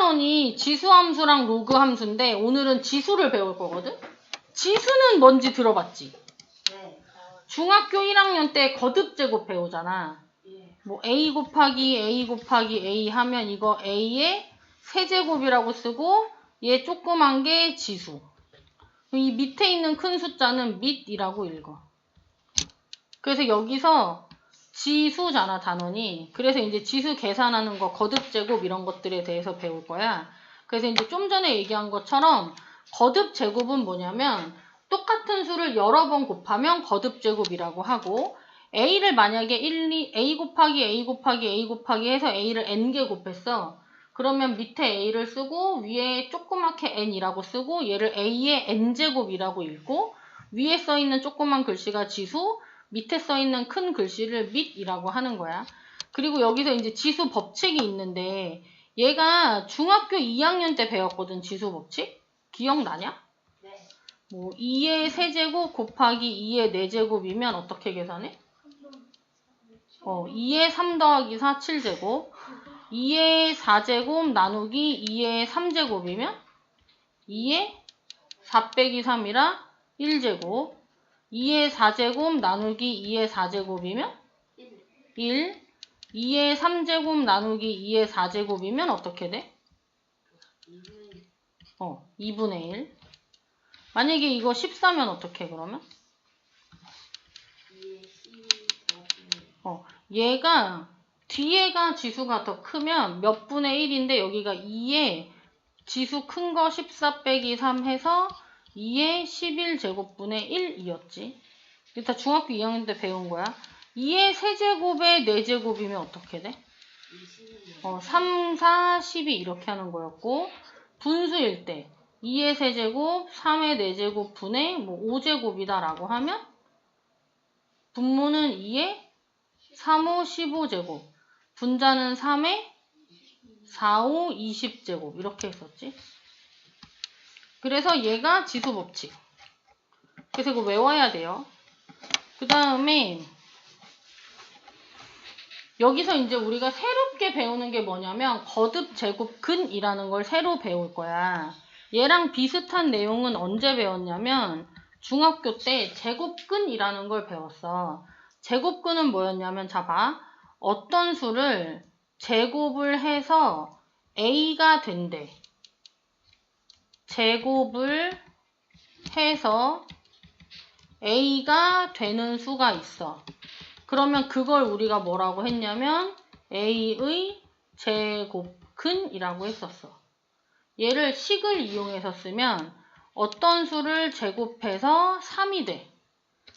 단원이 지수함수랑 로그 함수인데 오늘은 지수를 배울 거거든? 지수는 뭔지 들어봤지? 네. 중학교 1학년 때 거듭제곱 배우잖아. 예. 뭐 a 곱하기 a 곱하기 a 하면 이거 a의 세제곱이라고 쓰고 얘 조그만 게 지수. 이 밑에 있는 큰 숫자는 밑이라고 읽어. 그래서 여기서 지수잖아, 단원이. 그래서 이제 지수 계산하는 거, 거듭제곱 이런 것들에 대해서 배울 거야. 그래서 이제 좀 전에 얘기한 것처럼 거듭제곱은 뭐냐면 똑같은 수를 여러 번 곱하면 거듭제곱이라고 하고 a를 만약에 a 곱하기 a 곱하기 a 곱하기 해서 a를 n개 곱했어. 그러면 밑에 a를 쓰고 위에 조그맣게 n이라고 쓰고 얘를 a의 n제곱이라고 읽고 위에 써있는 조그만 글씨가 지수, 밑에 써있는 큰 글씨를 밑이라고 하는 거야. 그리고 여기서 이제 지수 법칙이 있는데 얘가 중학교 2학년 때 배웠거든, 지수 법칙? 기억나냐? 네. 뭐 2의 세제곱 곱하기 2의 4제곱이면 어떻게 계산해? 2의 3 더하기 4, 7제곱. 2의 4제곱 나누기 2의 3제곱이면 2의 4 빼기 3이라 1제곱. 2의 4제곱 나누기 2의 4제곱이면 1. 2의 3제곱 나누기 2의 4제곱이면 어떻게 돼? 2분의 1. 만약에 이거 14면 어떻게 그러면? 2의 12. 얘가 뒤에가 지수가 더 크면 몇 분의 1인데 여기가 2에 지수 큰 거 14 빼기 3 해서 2의 11제곱분의 1이었지. 이거 다 중학교 2학년 때 배운 거야. 2의 세제곱에 4제곱이면 어떻게 돼? 3, 4, 12 이렇게 하는 거였고 분수일 때 2의 세제곱, 3의 4제곱 분의 5제곱이다 라고 하면 분모는 2의 3, 5, 15제곱, 분자는 3의 4, 5, 20제곱 이렇게 했었지. 그래서 얘가 지수 법칙. 그래서 이거 외워야 돼요. 그 다음에 여기서 이제 우리가 새롭게 배우는 게 뭐냐면 거듭제곱근이라는 걸 새로 배울 거야. 얘랑 비슷한 내용은 언제 배웠냐면 중학교 때 제곱근이라는 걸 배웠어. 제곱근은 뭐였냐면 자 봐. 어떤 수를 제곱을 해서 a가 된대. 제곱을 해서 a가 되는 수가 있어. 그러면 그걸 우리가 뭐라고 했냐면 a의 제곱근이라고 했었어. 얘를 식을 이용해서 쓰면 어떤 수를 제곱해서 3이 돼.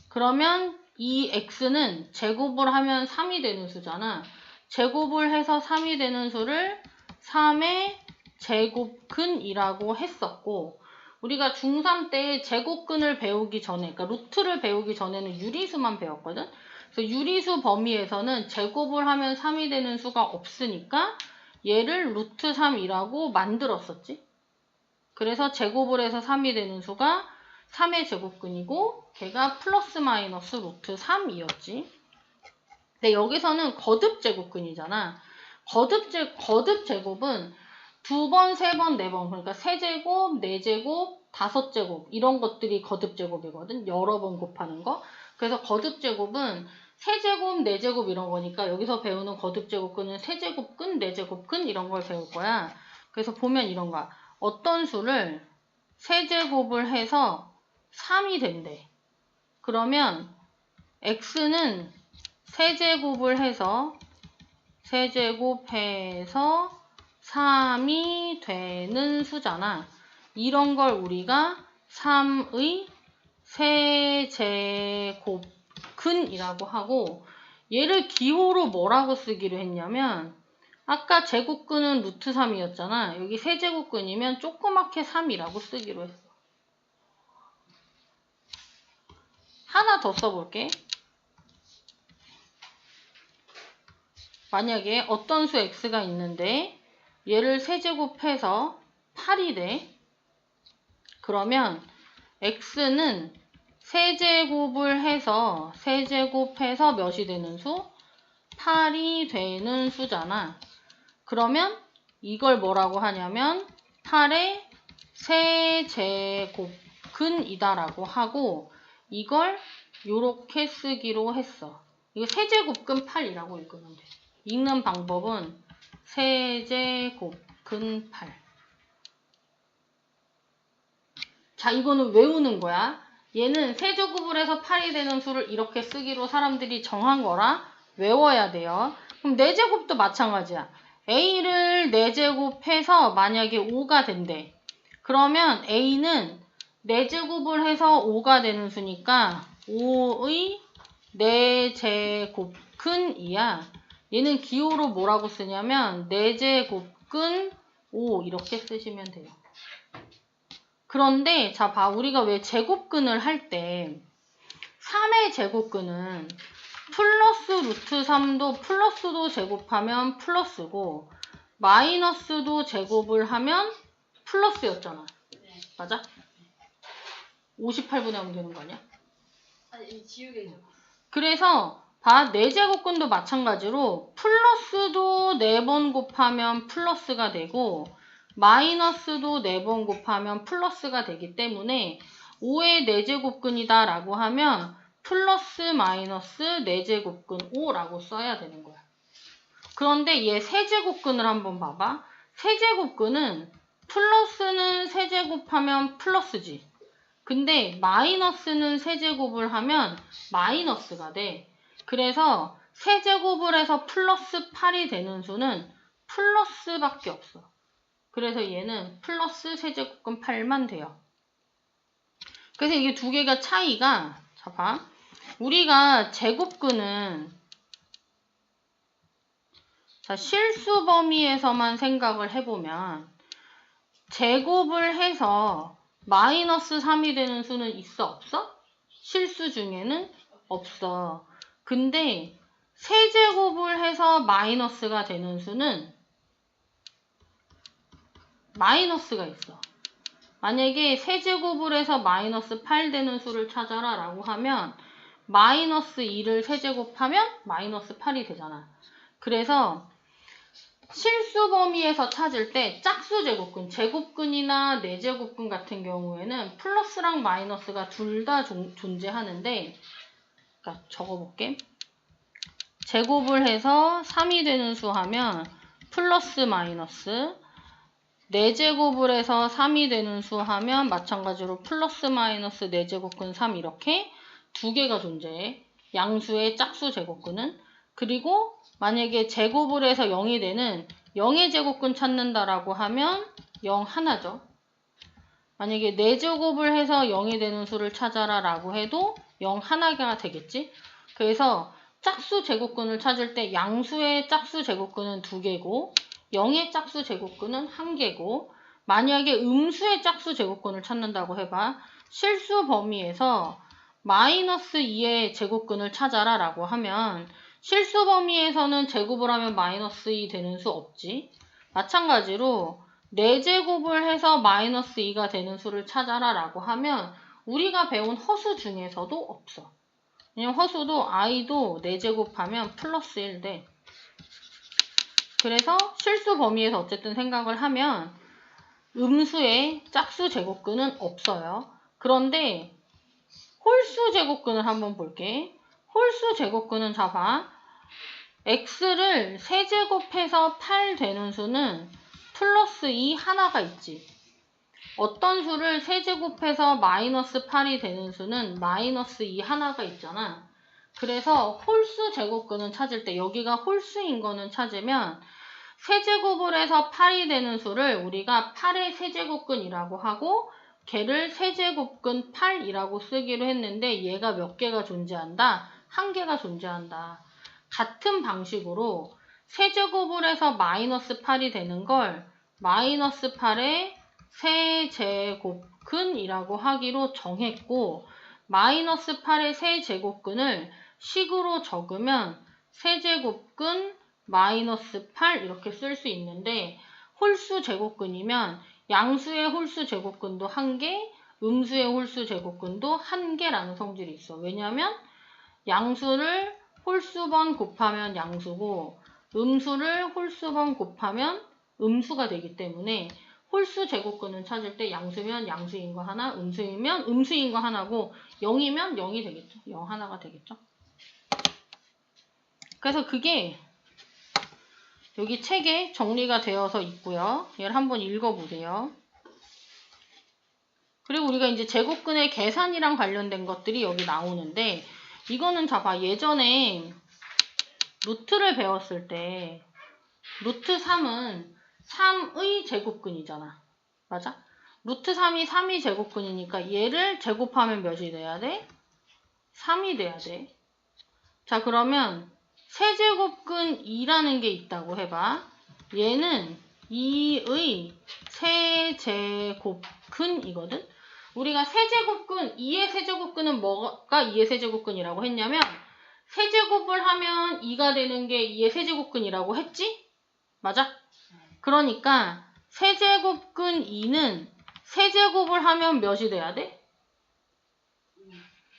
그러면 이 x는 제곱을 하면 3이 되는 수잖아. 제곱을 해서 3이 되는 수를 3의 제곱근이라고 했었고 우리가 중3 때 제곱근을 배우기 전에 그러니까 루트를 배우기 전에는 유리수만 배웠거든. 그래서 유리수 범위에서는 제곱을 하면 3이 되는 수가 없으니까 얘를 루트 3이라고 만들었었지. 그래서 제곱을 해서 3이 되는 수가 3의 제곱근이고 걔가 플러스 마이너스 루트 3이었지. 근데 여기서는 거듭제곱근이잖아. 거듭제곱은 2번, 3번, 4번 그러니까 세제곱, 4제곱, 5제곱 이런 것들이 거듭제곱이거든. 여러 번 곱하는 거. 그래서 거듭제곱은 세제곱, 4제곱 이런 거니까 여기서 배우는 거듭제곱근은 세제곱근, 4제곱근 이런 걸 배울 거야. 그래서 보면 이런 거야. 어떤 수를 세제곱을 해서 3이 된대. 그러면 x는 세제곱을 해서 3이 되는 수잖아. 이런 걸 우리가 3의 세제곱근이라고 하고 얘를 기호로 뭐라고 쓰기로 했냐면 아까 제곱근은 루트 3이었잖아. 여기 세제곱근이면 조그맣게 3이라고 쓰기로 했어. 하나 더 써볼게. 만약에 어떤 수 x가 있는데 얘를 세제곱해서 8이 돼. 그러면 x는 세제곱을 해서 세제곱해서 몇이 되는 수? 8이 되는 수잖아. 그러면 이걸 뭐라고 하냐면 8의 세제곱근이다라고 하고 이걸 요렇게 쓰기로 했어. 이거 세제곱근 8이라고 읽으면 돼. 읽는 방법은 세제곱근 8. 자, 이거는 외우는 거야. 얘는 세제곱을 해서 8이 되는 수를 이렇게 쓰기로 사람들이 정한 거라 외워야 돼요. 그럼 4제곱도 마찬가지야. A를 4제곱해서 만약에 5가 된대. 그러면 A는 4제곱을 해서 5가 되는 수니까 5의 4제곱근이야. 얘는 기호로 뭐라고 쓰냐면 4제곱근 5 이렇게 쓰시면 돼요. 그런데 자 봐, 우리가 왜 제곱근을 할 때 3의 제곱근은 플러스 루트 3도 플러스도 제곱하면 플러스고 마이너스도 제곱을 하면 플러스였잖아. 네. 맞아? 58분의 하면 되는 거 아니야? 아니 지우개죠. 그래서 봐, 4제곱근도 마찬가지로 플러스도 4번 곱하면 플러스가 되고 마이너스도 4번 곱하면 플러스가 되기 때문에 5의 4제곱근이다 라고 하면 플러스 마이너스 4제곱근 5라고 써야 되는 거야. 그런데 얘 세제곱근을 한번 봐봐. 세제곱근은 플러스는 세제곱하면 플러스지. 근데 마이너스는 세제곱을 하면 마이너스가 돼. 그래서 세제곱을 해서 플러스 8이 되는 수는 플러스밖에 없어. 그래서 얘는 플러스 세제곱근 8만 돼요. 그래서 이게 두 개가 차이가, 자 봐. 우리가 제곱근은 자, 실수 범위에서만 생각을 해보면 제곱을 해서 마이너스 3이 되는 수는 있어? 없어? 실수 중에는 없어. 근데 세제곱을 해서 마이너스가 되는 수는 마이너스가 있어. 만약에 세제곱을 해서 마이너스 8 되는 수를 찾아라 라고 하면 마이너스 2를 세제곱하면 마이너스 8이 되잖아. 그래서 실수 범위에서 찾을 때 짝수 제곱근, 제곱근이나 4제곱근 같은 경우에는 플러스랑 마이너스가 둘 다 존재하는데, 그러니까 적어볼게. 제곱을 해서 3이 되는 수 하면 플러스 마이너스, 4제곱을 해서 3이 되는 수 하면 마찬가지로 플러스 마이너스 4제곱근 3 이렇게 두 개가 존재해. 양수의 짝수 제곱근은. 그리고 만약에 제곱을 해서 0이 되는 0의 제곱근 찾는다라고 하면 0 하나죠. 만약에 4제곱을 해서 0이 되는 수를 찾아라 라고 해도 0 하나가 되겠지. 그래서 짝수 제곱근을 찾을 때 양수의 짝수 제곱근은 2개고 0의 짝수 제곱근은 1개고 만약에 음수의 짝수 제곱근을 찾는다고 해봐. 실수 범위에서 마이너스 2의 제곱근을 찾아라 라고 하면 실수 범위에서는 제곱을 하면 마이너스 2 되는 수 없지. 마찬가지로 4제곱을 해서 마이너스 2가 되는 수를 찾아라 라고 하면 우리가 배운 허수 중에서도 없어. 왜냐면 허수도 i도 4제곱하면 플러스 1 돼. 그래서 실수 범위에서 어쨌든 생각을 하면 음수의 짝수 제곱근은 없어요. 그런데 홀수 제곱근을 한번 볼게. 홀수 제곱근은 잡아. x를 세제곱해서 8 되는 수는 플러스 2 하나가 있지. 어떤 수를 세제곱해서 마이너스 8이 되는 수는 마이너스 2 하나가 있잖아. 그래서 홀수 제곱근은 찾을 때 여기가 홀수인 거는 찾으면 세제곱을 해서 8이 되는 수를 우리가 8의 세제곱근이라고 하고 걔를 세제곱근 8이라고 쓰기로 했는데 얘가 몇 개가 존재한다? 1개가 존재한다. 같은 방식으로 세제곱을 해서 마이너스 8이 되는 걸 마이너스 8의 세제곱근이라고 하기로 정했고 마이너스 8의 세제곱근을 식으로 적으면 세제곱근 마이너스 8 이렇게 쓸 수 있는데 홀수 제곱근이면 양수의 홀수 제곱근도 1개, 음수의 홀수 제곱근도 1개라는 성질이 있어. 왜냐하면 양수를 홀수번 곱하면 양수고 음수를 홀수번 곱하면 음수가 되기 때문에 홀수 제곱근은 찾을 때 양수면 양수인 거 하나, 음수이면 음수인 거 하나고 0이면 0이 되겠죠. 0 하나가 되겠죠. 그래서 그게 여기 책에 정리가 되어서 있고요. 얘를 한번 읽어보세요. 그리고 우리가 이제 제곱근의 계산이랑 관련된 것들이 여기 나오는데 이거는 봐봐. 예전에 루트를 배웠을 때 루트 3은 3의 제곱근이잖아. 맞아? 루트 3이 3의 제곱근이니까 얘를 제곱하면 몇이 돼야 돼? 3이 돼야 돼. 자, 그러면 세제곱근 2라는 게 있다고 해봐. 얘는 2의 세제곱근이거든? 우리가 세제곱근, 2의 세제곱근은 뭐가 2의 세제곱근이라고 했냐면 세제곱을 하면 2가 되는 게 2의 세제곱근이라고 했지? 맞아? 그러니까 세제곱근 2는 세제곱을 하면 몇이 돼야 돼?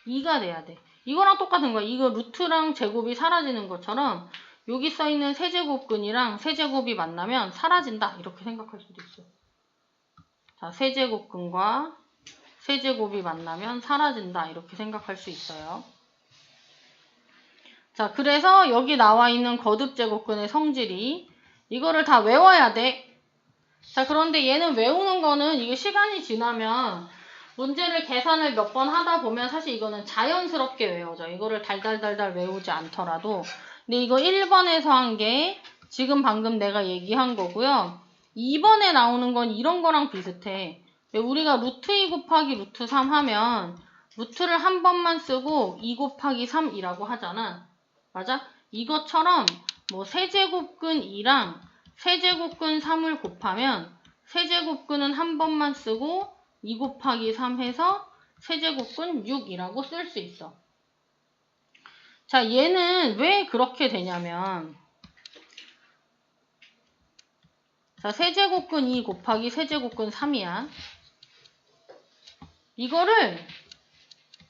2가 돼야 돼. 이거랑 똑같은 거야. 이거 루트랑 제곱이 사라지는 것처럼 여기 써있는 세제곱근이랑 세제곱이 만나면 사라진다. 이렇게 생각할 수도 있어. 자, 세제곱근과 세제곱이 만나면 사라진다. 이렇게 생각할 수 있어요. 자, 그래서 여기 나와 있는 거듭제곱근의 성질이 이거를 다 외워야 돼. 자, 그런데 얘는 외우는 거는 이게 시간이 지나면 문제를 계산을 몇 번 하다 보면 사실 이거는 자연스럽게 외워져. 이거를 달달달달 외우지 않더라도. 근데 이거 1번에서 한 게 지금 방금 내가 얘기한 거고요. 2번에 나오는 건 이런 거랑 비슷해. 우리가 루트 2 곱하기 루트 3 하면 루트를 한 번만 쓰고 2 곱하기 3이라고 하잖아. 맞아? 이것처럼 뭐 세제곱근 2랑 세제곱근 3을 곱하면 세제곱근은 한 번만 쓰고 2 곱하기 3 해서 세제곱근 6이라고 쓸 수 있어. 자, 얘는 왜 그렇게 되냐면 자, 세제곱근 2 곱하기 세제곱근 3이야. 이거를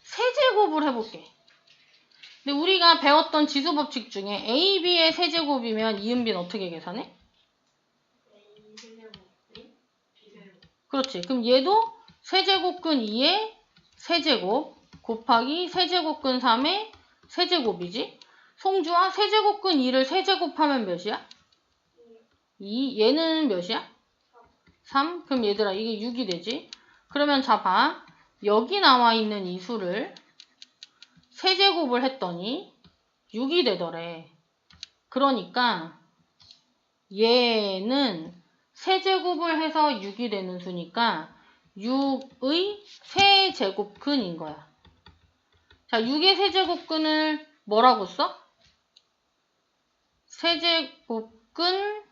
세제곱을 해볼게. 근데 우리가 배웠던 지수법칙 중에 A, B의 세제곱이면 이은, B는 어떻게 계산해? 그렇지. 그럼 얘도 세제곱근 2의 세제곱 곱하기 세제곱근 3의 세제곱이지. 송주아, 세제곱근 2를 세제곱하면 몇이야? 2. 얘는 몇이야? 3. 그럼 얘들아 이게 6이 되지. 그러면 자 봐. 여기 나와 있는 이 수를 세제곱을 했더니 6이 되더래. 그러니까 얘는 세제곱을 해서 6이 되는 수니까 6의 세제곱근인 거야. 자, 6의 세제곱근을 뭐라고 써? 세제곱근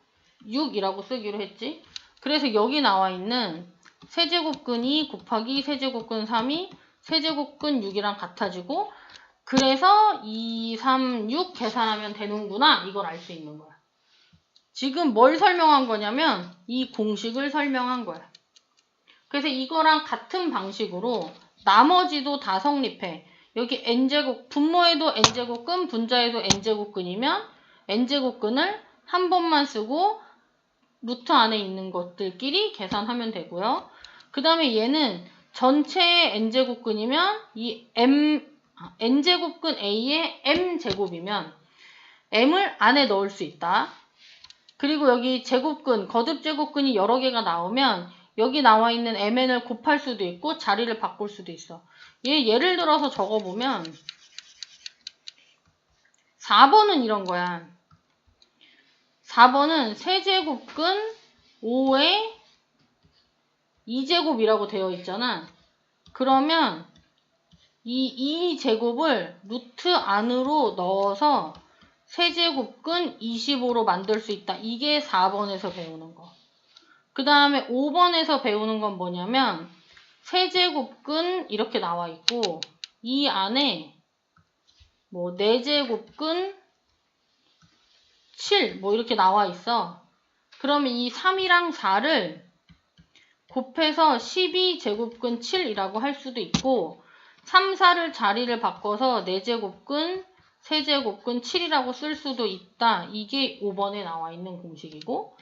6이라고 쓰기로 했지. 그래서 여기 나와 있는 세제곱근 2 곱하기 세제곱근 3이 세제곱근 6이랑 같아지고 그래서 2, 3, 6 계산하면 되는구나. 이걸 알 수 있는 거야. 지금 뭘 설명한 거냐면 이 공식을 설명한 거야. 그래서 이거랑 같은 방식으로 나머지도 다 성립해. 여기 n제곱, 분모에도 n제곱근, 분자에도 n제곱근이면 n제곱근을 한 번만 쓰고 루트 안에 있는 것들끼리 계산하면 되고요. 그 다음에 얘는 전체의 n제곱근이면 이 n제곱근 A의 m제곱이면 m을 안에 넣을 수 있다. 그리고 여기 제곱근, 거듭제곱근이 여러 개가 나오면 여기 나와 있는 mn을 곱할 수도 있고 자리를 바꿀 수도 있어. 예를 들어서 적어보면 4번은 이런 거야. 4번은 세제곱근 5의 2제곱이라고 되어 있잖아. 그러면 이 2제곱을 루트 안으로 넣어서 세제곱근 25로 만들 수 있다. 이게 4번에서 배우는 거. 그 다음에 5번에서 배우는 건 뭐냐면 세제곱근 이렇게 나와 있고 이 안에 뭐 4제곱근 7 뭐 이렇게 나와 있어. 그러면 이 3이랑 4를 곱해서 12제곱근 7이라고 할 수도 있고 3, 4를 자리를 바꿔서 4제곱근 세제곱근 7이라고 쓸 수도 있다. 이게 5번에 나와 있는 공식이고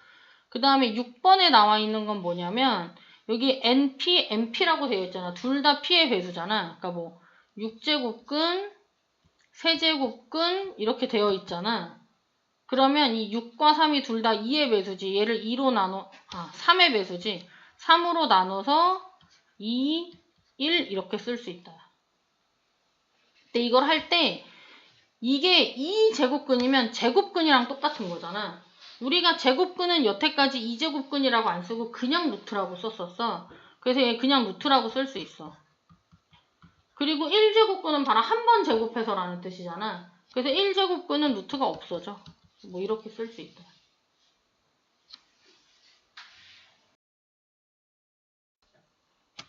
그 다음에 6번에 나와 있는 건 뭐냐면 여기 NP, NP라고 되어 있잖아. 둘 다 P의 배수잖아. 그러니까 뭐 6제곱근, 세제곱근 이렇게 되어 있잖아. 그러면 이 6과 3이 둘 다 2의 배수지. 얘를 2로 3의 배수지. 3으로 나눠서 2, 1 이렇게 쓸 수 있다. 근데 이걸 할 때 이게 2제곱근이면 제곱근이랑 똑같은 거잖아. 우리가 제곱근은 여태까지 2제곱근이라고 안 쓰고 그냥 루트라고 썼었어. 그래서 얘 그냥 루트라고 쓸 수 있어. 그리고 1제곱근은 바로 한 번 제곱해서라는 뜻이잖아. 그래서 1제곱근은 루트가 없어져. 뭐 이렇게 쓸 수 있다.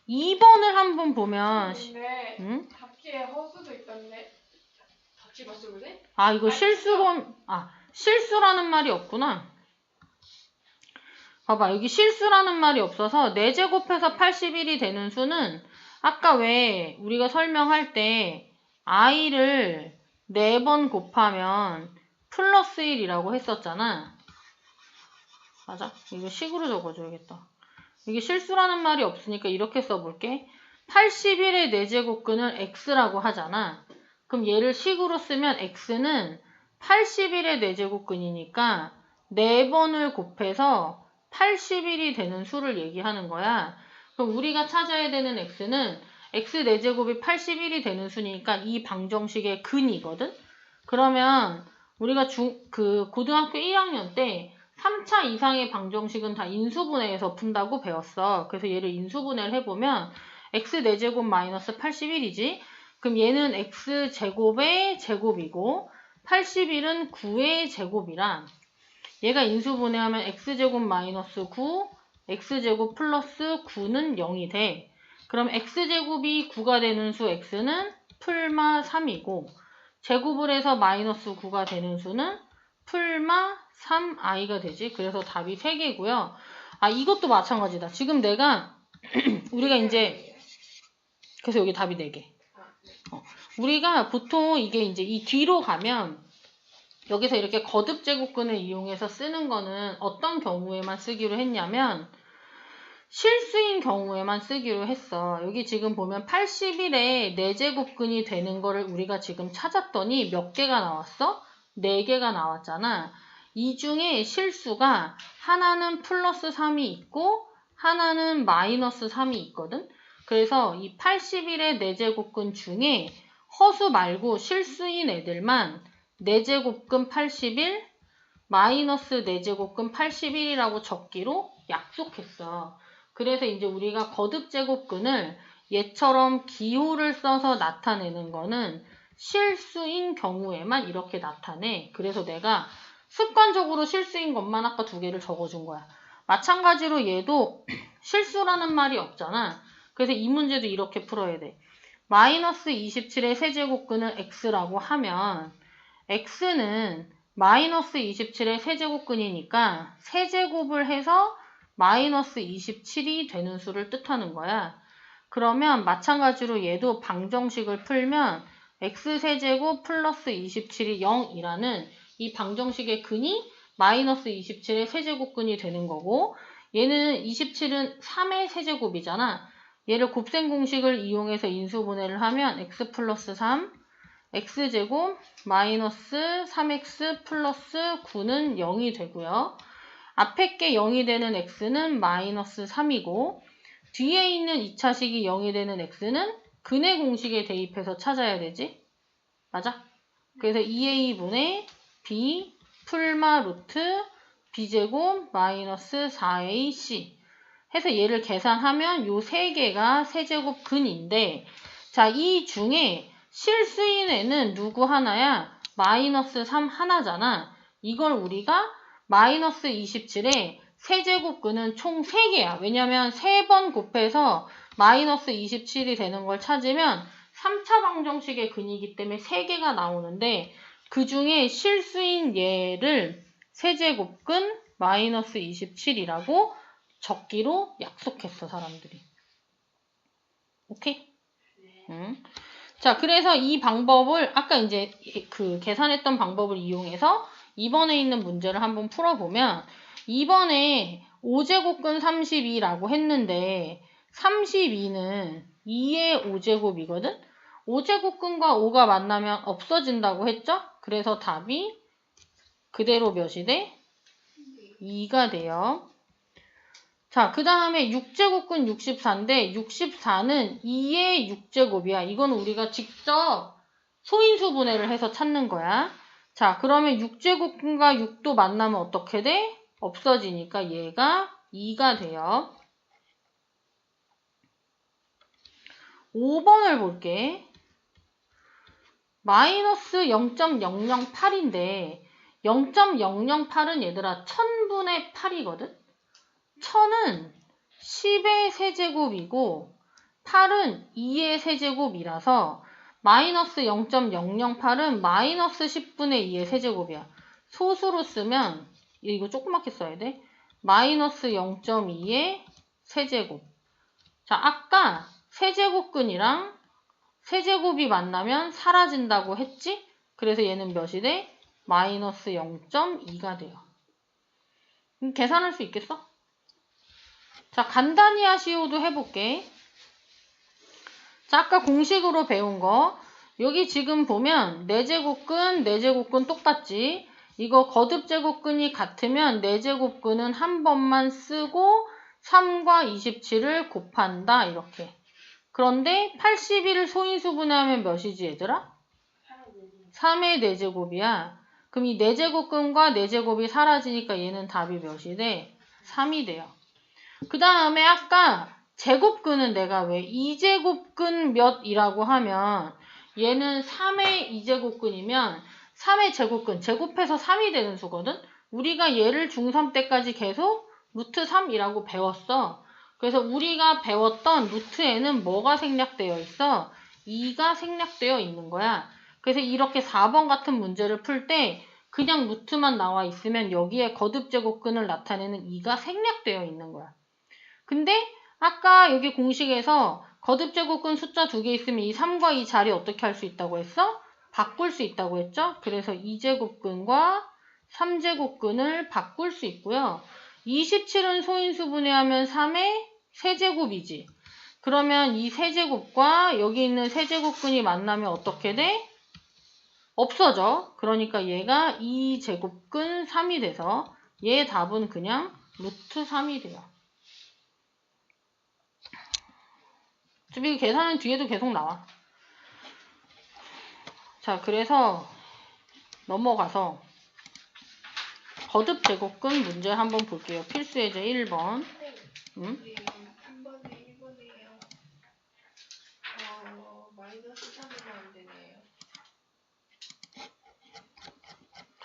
2번을 한번 보면 근데 응? 답지에 허수도 있던데. 답지 봤어 그래? 아 이거 실수라는 말이 없구나. 봐봐 여기 실수라는 말이 없어서 4제곱해서 81이 되는 수는 아까 왜 우리가 설명할 때 i를 4번 곱하면 플러스 1이라고 했었잖아. 맞아? 이거 식으로 적어줘야겠다. 이게 실수라는 말이 없으니까 이렇게 써볼게. 81의 4제곱근을 x라고 하잖아. 그럼 얘를 식으로 쓰면 x는 81의 4제곱근이니까 4번을 곱해서 81이 되는 수를 얘기하는 거야. 그럼 우리가 찾아야 되는 x는 x 4제곱이 81이 되는 수니까 이 방정식의 근이거든? 그러면 우리가 고등학교 1학년 때 3차 이상의 방정식은 다 인수분해해서 푼다고 배웠어. 그래서 얘를 인수분해를 해보면 x 4제곱 마이너스 81이지. 그럼 얘는 x제곱의 제곱이고 81은 9의 제곱이라 얘가 인수분해하면 x제곱 마이너스 9, x제곱 플러스 9는 0이 돼. 그럼 x제곱이 9가 되는 수 x는 풀마 3이고 제곱을 해서 마이너스 9가 되는 수는 풀마 3i가 되지. 그래서 답이 3개고요. 아 이것도 마찬가지다. 지금 내가 우리가 이제 그래서 여기 답이 4개. 우리가 보통 이게 이제 이 뒤로 가면 여기서 이렇게 거듭 제곱근을 이용해서 쓰는 거는 어떤 경우에만 쓰기로 했냐면 실수인 경우에만 쓰기로 했어. 여기 지금 보면 81에 4제곱근이 되는 거를 우리가 지금 찾았더니 몇 개가 나왔어? 4개가 나왔잖아. 이 중에 실수가 하나는 플러스 3이 있고 하나는 마이너스 3이 있거든. 그래서 이 81의 4제곱근 중에 허수 말고 실수인 애들만 4제곱근 81, 마이너스 4제곱근 81이라고 적기로 약속했어. 그래서 이제 우리가 거듭제곱근을 얘처럼 기호를 써서 나타내는 거는 실수인 경우에만 이렇게 나타내. 그래서 내가 습관적으로 실수인 것만 아까 2개를 적어준 거야. 마찬가지로 얘도 실수라는 말이 없잖아. 그래서 이 문제도 이렇게 풀어야 돼. 마이너스 27의 세제곱근을 x라고 하면 x는 마이너스 27의 세제곱근이니까 세제곱을 해서 마이너스 27이 되는 수를 뜻하는 거야. 그러면 마찬가지로 얘도 방정식을 풀면 x세제곱 플러스 27이 0이라는 이 방정식의 근이 마이너스 27의 세제곱근이 되는 거고 얘는 27은 3의 세제곱이잖아. 얘를 곱셈 공식을 이용해서 인수분해를 하면 x 플러스 3, x제곱 마이너스 3x 플러스 9는 0이 되고요. 앞에 게 0이 되는 x는 마이너스 3이고 뒤에 있는 2차식이 0이 되는 x는 근의 공식에 대입해서 찾아야 되지. 맞아? 그래서 2a분의 b 풀마 루트 b제곱 마이너스 4ac 해서 얘를 계산하면 요 3개가 세제곱 근인데 자, 이 중에 실수인 애는 누구 하나야? 마이너스 3 하나잖아. 이걸 우리가 마이너스 27에 세제곱근은 총 3개야. 왜냐면 3번 곱해서 마이너스 27이 되는 걸 찾으면 3차 방정식의 근이기 때문에 3개가 나오는데 그 중에 실수인 얘를 세제곱근 마이너스 27이라고 적기로 약속했어, 사람들이. 오케이? 응. 자, 그래서 이 방법을 아까 이제 그 계산했던 방법을 이용해서 이번에 있는 문제를 한번 풀어보면 이번에 5제곱근 32라고 했는데 32는 2의 5제곱이거든? 5제곱근과 5가 만나면 없어진다고 했죠? 그래서 답이 그대로 몇이 돼? 2가 돼요. 자, 그 다음에 6제곱근 64인데 64는 2의 6제곱이야. 이건 우리가 직접 소인수 분해를 해서 찾는 거야. 자, 그러면 6제곱근과 6도 만나면 어떻게 돼? 없어지니까 얘가 2가 돼요. 5번을 볼게. 마이너스 0.008인데 0.008은 얘들아 1000분의 8이거든? 1000은 10의 세제곱이고 8은 2의 세제곱이라서 마이너스 0.008은 마이너스 10분의 2의 세제곱이야. 소수로 쓰면 이거 조그맣게 써야 돼. 마이너스 0.2의 세제곱. 자, 아까 세제곱근이랑 세제곱이 만나면 사라진다고 했지? 그래서 얘는 몇이 돼? 마이너스 0.2가 돼요. 계산할 수 있겠어? 자, 간단히 하시오도 해볼게. 자, 아까 공식으로 배운 거. 여기 지금 보면 4제곱근, 4제곱근 똑같지? 이거 거듭제곱근이 같으면 4제곱근은 한 번만 쓰고 3과 27을 곱한다. 이렇게. 그런데 81을 소인수 분해하면 몇이지 얘들아? 3의 4제곱이야. 그럼 이 4제곱근과 4제곱이 사라지니까 얘는 답이 몇이 돼? 3이 돼요. 그 다음에 아까 제곱근은 내가 왜 2제곱근 몇이라고 하면 얘는 3의 2제곱근이면 3의 제곱근, 제곱해서 3이 되는 수거든? 우리가 얘를 중3 때까지 계속 루트 3이라고 배웠어. 그래서 우리가 배웠던 루트에는 뭐가 생략되어 있어? 2가 생략되어 있는 거야. 그래서 이렇게 4번 같은 문제를 풀 때 그냥 루트만 나와 있으면 여기에 거듭제곱근을 나타내는 2가 생략되어 있는 거야. 근데 아까 여기 공식에서 거듭제곱근 숫자 2개 있으면 이 3과 이 자리 어떻게 할 수 있다고 했어? 바꿀 수 있다고 했죠? 그래서 2제곱근과 3제곱근을 바꿀 수 있고요. 27은 소인수 분해하면 3의 세제곱이지. 그러면 이 세제곱과 여기 있는 세제곱근이 만나면 어떻게 돼? 없어져. 그러니까 얘가 2제곱근 3이 돼서 얘 답은 그냥 루트 3이 돼요. 지금 이 계산은 뒤에도 계속 나와. 자, 그래서 넘어가서 거듭제곱근 문제 한번 볼게요. 필수예제 1번. 응? 한 번에 1번이에요. 마이너스 3이면 안 되네요.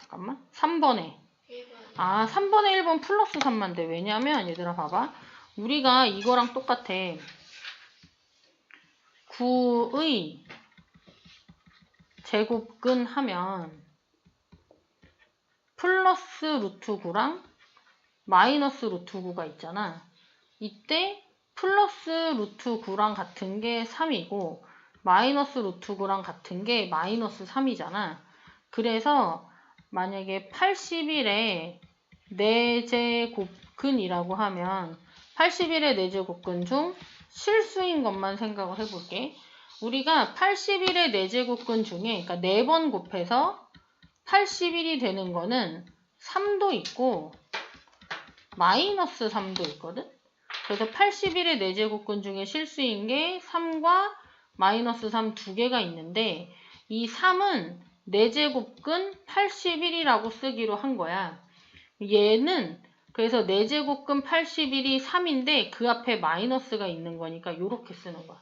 잠깐만. 3번에. 1번. 아, 3번에 1번 플러스 3만 돼. 왜냐면 얘들아 봐봐. 우리가 이거랑 똑같아. 9의 제곱근 하면 플러스 루트 9랑 마이너스 루트 9가 있잖아. 이때 플러스 루트 9랑 같은 게 3이고 마이너스 루트 9랑 같은 게 마이너스 3이잖아. 그래서 만약에 81의 4제곱근이라고 하면 81의 4제곱근 중 실수인 것만 생각을 해볼게. 우리가 81의 4제곱근 중에 그러니까 4번 곱해서 81이 되는 거는 3도 있고 마이너스 3도 있거든? 그래서 81의 4제곱근 중에 실수인 게 3과 마이너스 3 두 개가 있는데 이 3은 4제곱근 81이라고 쓰기로 한 거야. 얘는 그래서 4제곱근 81이 3인데 그 앞에 마이너스가 있는 거니까 이렇게 쓰는 거야.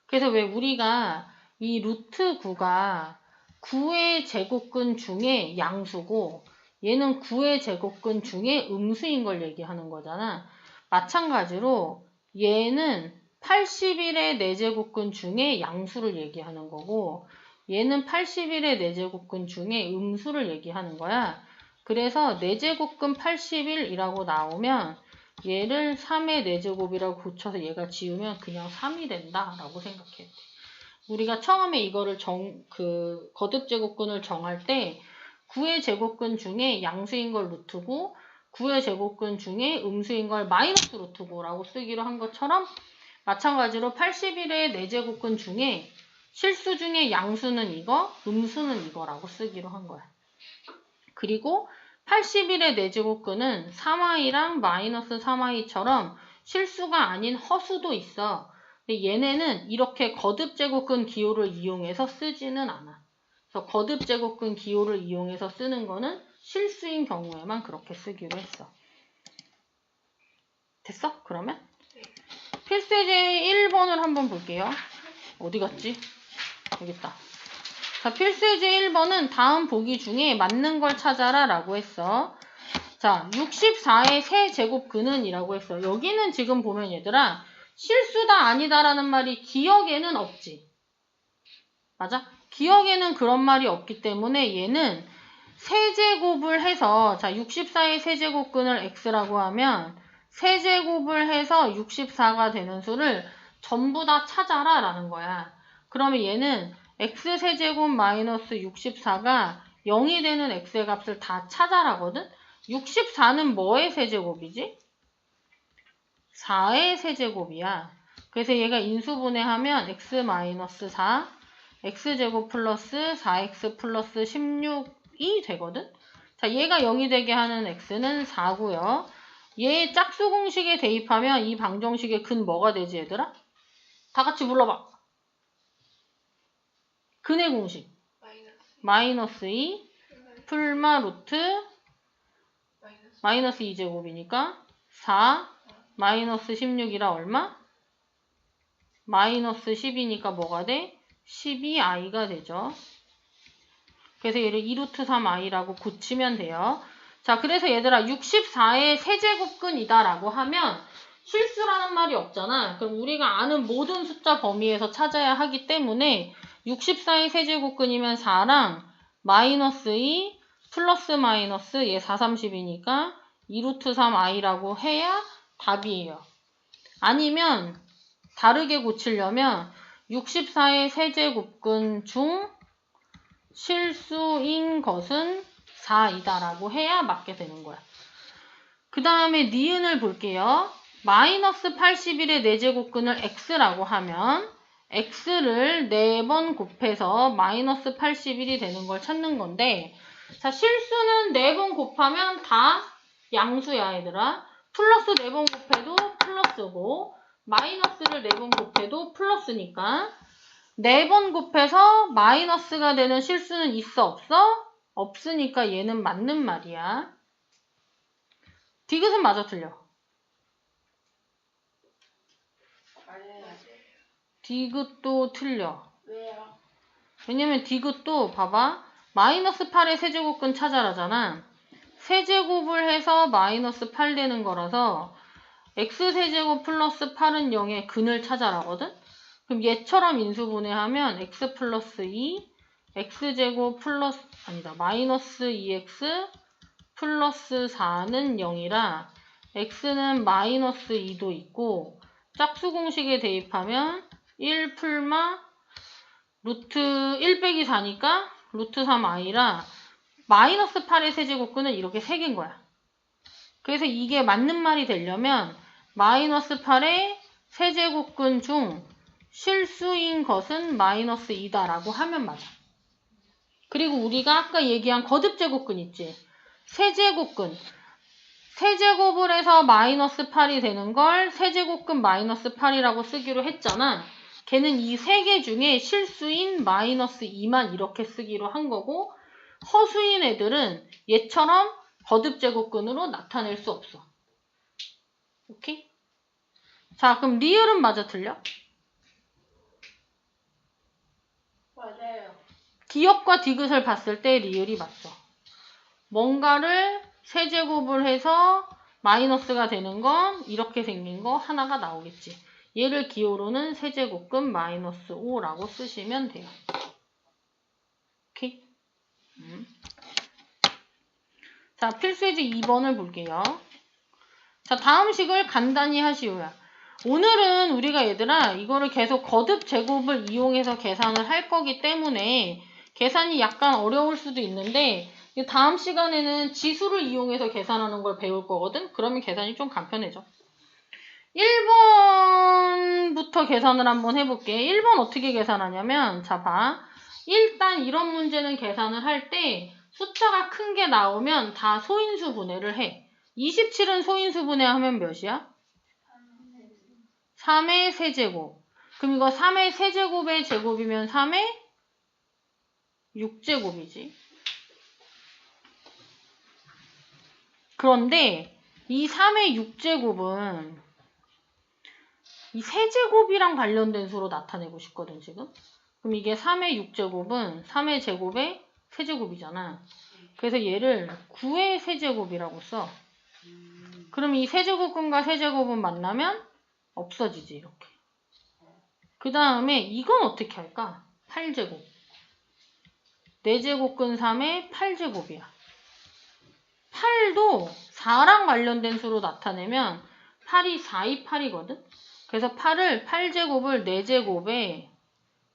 그래서 왜 우리가 이 루트 9가 9의 제곱근 중에 양수고 얘는 9의 제곱근 중에 음수인 걸 얘기하는 거잖아. 마찬가지로 얘는 81의 4제곱근 중에 양수를 얘기하는 거고 얘는 81의 4제곱근 중에 음수를 얘기하는 거야. 그래서 4제곱근 81이라고 나오면 얘를 3의 4제곱이라고 고쳐서 얘가 지우면 그냥 3이 된다라고 생각해야 돼. 우리가 처음에 이거를 거듭제곱근을 정할 때 9의 제곱근 중에 양수인 걸 루트고 9의 제곱근 중에 음수인 걸 마이너스 루트 9라고 쓰기로 한 것처럼 마찬가지로 81의 4제곱근 중에 실수 중에 양수는 이거, 음수는 이거라고 쓰기로 한 거야. 그리고 81의 4제곱근은 3i랑 마이너스 3i처럼 실수가 아닌 허수도 있어. 근데 얘네는 이렇게 거듭제곱근 기호를 이용해서 쓰지는 않아. 그래서 거듭제곱근 기호를 이용해서 쓰는 거는 실수인 경우에만 그렇게 쓰기로 했어. 됐어? 그러면? 필수예제 1번을 한번 볼게요. 어디 갔지? 여기 있다. 자, 필수예제 1번은 다음 보기 중에 맞는 걸 찾아라 라고 했어. 자, 64의 세제곱근은 이라고 했어. 여기는 지금 보면 얘들아 실수다 아니다라는 말이 기억에는 없지. 맞아? 기억에는 그런 말이 없기 때문에 얘는 세제곱을 해서 자 64의 세제곱근을 x라고 하면 세제곱을 해서 64가 되는 수를 전부 다 찾아라 라는 거야. 그러면 얘는 x세제곱 마이너스 64가 0이 되는 x의 값을 다 찾아라거든? 64는 뭐의 세제곱이지? 4의 세제곱이야. 그래서 얘가 인수분해하면 x 마이너스 4, x제곱 플러스 4x 플러스 16이 되거든? 자, 얘가 0이 되게 하는 x는 4고요. 얘 짝수 공식에 대입하면 이 방정식의 근 뭐가 되지 얘들아? 다 같이 불러봐. 근의 공식. 마이너스 2 풀마 루트 마이너스 2제곱이니까 4 마이너스 16이라 얼마? 마이너스 10이니까 뭐가 돼? 12i가 되죠. 그래서 얘를 2루트 3i라고 고치면 돼요. 자, 그래서 얘들아 64의 세제곱근이다 라고 하면 실수라는 말이 없잖아. 그럼 우리가 아는 모든 숫자 범위에서 찾아야 하기 때문에 64의 세제곱근이면 4랑 마이너스 2 플러스 마이너스 얘 4, 30이니까 2루트 3i라고 해야 답이에요. 아니면 다르게 고치려면 64의 세제곱근 중 실수인 것은 4이다라고 해야 맞게 되는 거야. 그 다음에 니은을 볼게요. 마이너스 81의 4제곱근을 x라고 하면 x를 4번 곱해서 마이너스 81이 되는 걸 찾는 건데 자 실수는 4번 곱하면 다 양수야 얘들아. 플러스 4번 곱해도 플러스고 마이너스를 4번 곱해도 플러스니까 4번 곱해서 마이너스가 되는 실수는 있어 없어? 없으니까 얘는 맞는 말이야. 디귿은 맞아 틀려? 맞아요. 디귿도 틀려. 왜요? 왜냐면 디귿도 봐봐. 마이너스 8의 세제곱근 찾아라잖아. 세제곱을 해서 마이너스 8 되는 거라서 x세제곱 플러스 8은 0의 근을 찾아라거든? 그럼 얘처럼 인수분해하면 x 플러스 2, x제곱 플러스, 아니다, 마이너스 2x 플러스 4는 0이라 x는 마이너스 2도 있고 짝수 공식에 대입하면 1 풀마 루트 1 빼기 4니까 루트 3i라 마이너스 8의 세제곱근은 이렇게 3개인 거야. 그래서 이게 맞는 말이 되려면 마이너스 8의 세제곱근 중 실수인 것은 마이너스 2다라고 하면 맞아. 그리고 우리가 아까 얘기한 거듭제곱근 있지? 세제곱근. 세제곱을 해서 마이너스 8이 되는 걸 세제곱근 마이너스 8이라고 쓰기로 했잖아. 걔는 이 3개 중에 실수인 마이너스 2만 이렇게 쓰기로 한 거고 허수인 애들은 얘처럼 거듭제곱근으로 나타낼 수 없어. 오케이? 자, 그럼 리을은 맞아 틀려? 맞아요. 기역과 디귿을 봤을 때 리을이 맞죠. 뭔가를 세제곱을 해서 마이너스가 되는 건 이렇게 생긴 거 하나가 나오겠지. 얘를 기호로는 세제곱근 마이너스 5라고 쓰시면 돼요. 오케이? 자, 필수예제 2번을 볼게요. 자, 다음 식을 간단히 하시오야. 오늘은 우리가 얘들아 이거를 계속 거듭 제곱을 이용해서 계산을 할 거기 때문에 계산이 약간 어려울 수도 있는데 다음 시간에는 지수를 이용해서 계산하는 걸 배울 거거든? 그러면 계산이 좀 간편해져. 1번부터 계산을 한번 해볼게. 1번 어떻게 계산하냐면, 자, 봐. 일단 이런 문제는 계산을 할 때 숫자가 큰 게 나오면 다 소인수 분해를 해. 27은 소인수 분해하면 몇이야? 3의 세제곱. 그럼 이거 3의 세제곱의 제곱이면 3의 6제곱이지. 그런데 이 3의 6제곱은 이 세제곱이랑 관련된 수로 나타내고 싶거든, 지금. 그럼 이게 3의 6제곱은 3의 제곱의 세제곱이잖아. 그래서 얘를 9의 세제곱이라고 써. 그럼 이 세제곱근과 세제곱은 만나면 없어지지, 이렇게. 그 다음에 이건 어떻게 할까? 8제곱. 4제곱근 3의 8제곱이야. 8도 4랑 관련된 수로 나타내면 8이 4, 2, 8이거든? 그래서 8을 8제곱을 4제곱의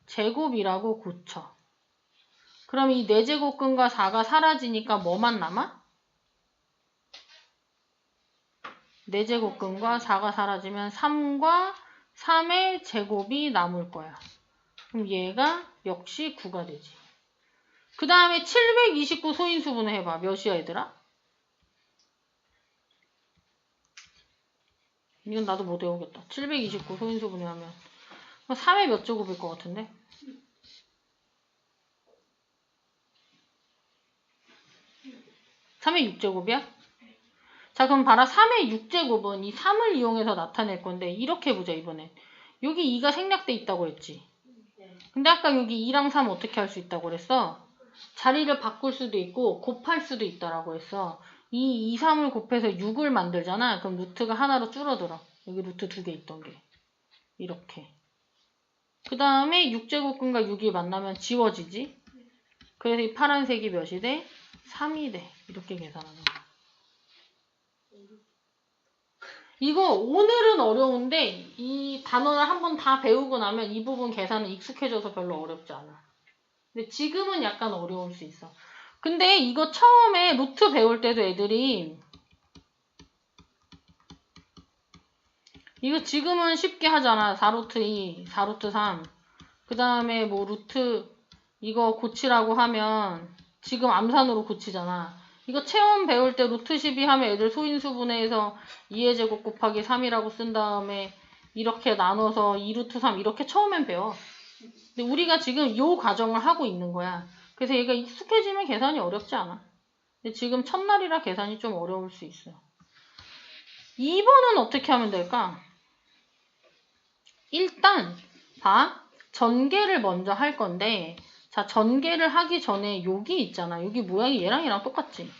제곱이라고 고쳐. 그럼 이 4제곱근과 4가 사라지니까 뭐만 남아? 4제곱근과 4가 사라지면 3과 3의 제곱이 남을 거야. 그럼 얘가 역시 9가 되지. 그 다음에 729 소인수분해 해봐. 몇이야 얘들아? 이건 나도 못 외우겠다. 729 소인수분해 하면 3의 몇 제곱일 것 같은데? 3의 6제곱이야? 자, 그럼 봐라. 3의 6제곱은 이 3을 이용해서 나타낼 건데 이렇게 해보자, 이번엔. 여기 2가 생략돼 있다고 했지. 근데 아까 여기 2랑 3 어떻게 할 수 있다고 그랬어? 자리를 바꿀 수도 있고 곱할 수도 있다라고 했어. 이 2, 3을 곱해서 6을 만들잖아. 그럼 루트가 하나로 줄어들어. 여기 루트 2개 있던 게. 이렇게. 그 다음에 6제곱근과 6이 만나면 지워지지. 그래서 이 파란색이 몇이 돼? 3이 돼. 이렇게 계산하는 거야. 이거 오늘은 어려운데 이 단어를 한번 다 배우고 나면 이 부분 계산은 익숙해져서 별로 어렵지 않아. 근데 지금은 약간 어려울 수 있어. 근데 이거 처음에 루트 배울 때도 애들이 이거 지금은 쉽게 하잖아. 4루트 2, 4루트 3. 그 다음에 뭐 루트 이거 고치라고 하면 지금 암산으로 고치잖아. 이거 체험 배울 때 루트 12 하면 애들 소인수분해해서 2의 제곱 곱하기 3이라고 쓴 다음에 이렇게 나눠서 2루트 3 이렇게 처음엔 배워. 근데 우리가 지금 이 과정을 하고 있는 거야. 그래서 얘가 익숙해지면 계산이 어렵지 않아. 근데 지금 첫날이라 계산이 좀 어려울 수 있어. 2번은 어떻게 하면 될까? 일단 봐. 전개를 먼저 할 건데 자, 전개를 하기 전에 여기 있잖아. 여기 모양이 얘랑 똑같지?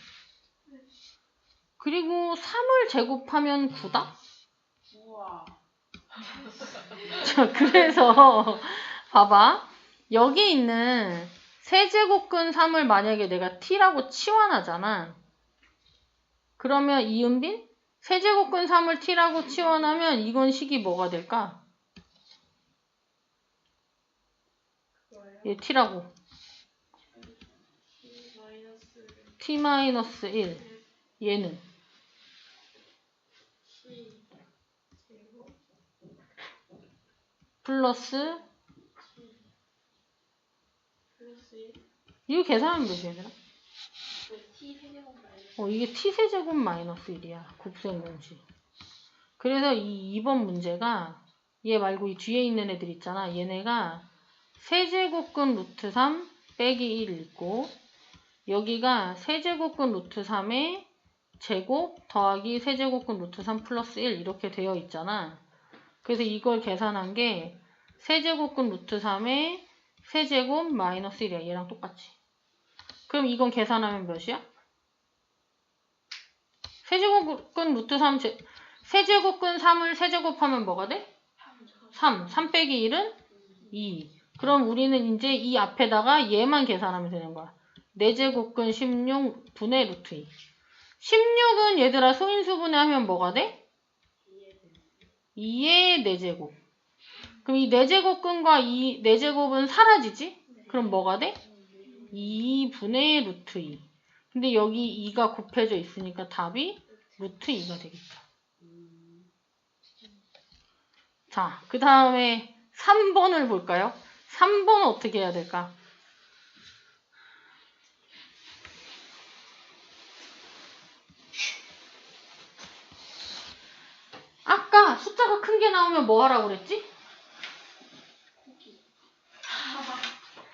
그리고 3을 제곱하면 9다? 우와. 자, 그래서 봐봐. 여기 있는 세제곱근 3을 만약에 내가 t라고 치환하잖아. 그러면 이은빈? 세제곱근 3을 t라고 치환하면 이건 식이 뭐가 될까? 얘 t라고. t-1. 얘는 플러스 이거 계산하면 되지 얘들아? 이게 t세제곱 마이너스 1이야. 곱셈공식. 그래서 이 2번 문제가 얘 말고 이 뒤에 있는 애들 있잖아. 얘네가 세제곱근 루트 3 빼기 1 있고 여기가 세제곱근 루트 3의 제곱 더하기 세제곱근 루트 3 플러스 1 이렇게 되어 있잖아. 그래서 이걸 계산한 게 세제곱근 루트 3의 세제곱 마이너스 1이야. 얘랑 똑같이. 그럼 이건 계산하면 몇이야? 세제곱근 루트 3 세제곱근 3을 세제곱하면 뭐가 돼? 3. 3 빼기 1은 2. 그럼 우리는 이제 이 앞에다가 얘만 계산하면 되는 거야. 4제곱근 16분의 루트 2. 16은 얘들아 소인수분해 하면 뭐가 돼? 2의 4제곱. 그럼 이 4제곱근과 이 4제곱은 사라지지? 그럼 뭐가 돼? 2분의 루트 2. 근데 여기 2가 곱해져 있으니까 답이 루트 2가 되겠죠. 자, 그 다음에 3번을 볼까요? 3번은 어떻게 해야 될까? 아까 숫자가 큰 게 나오면 뭐 하라고 그랬지?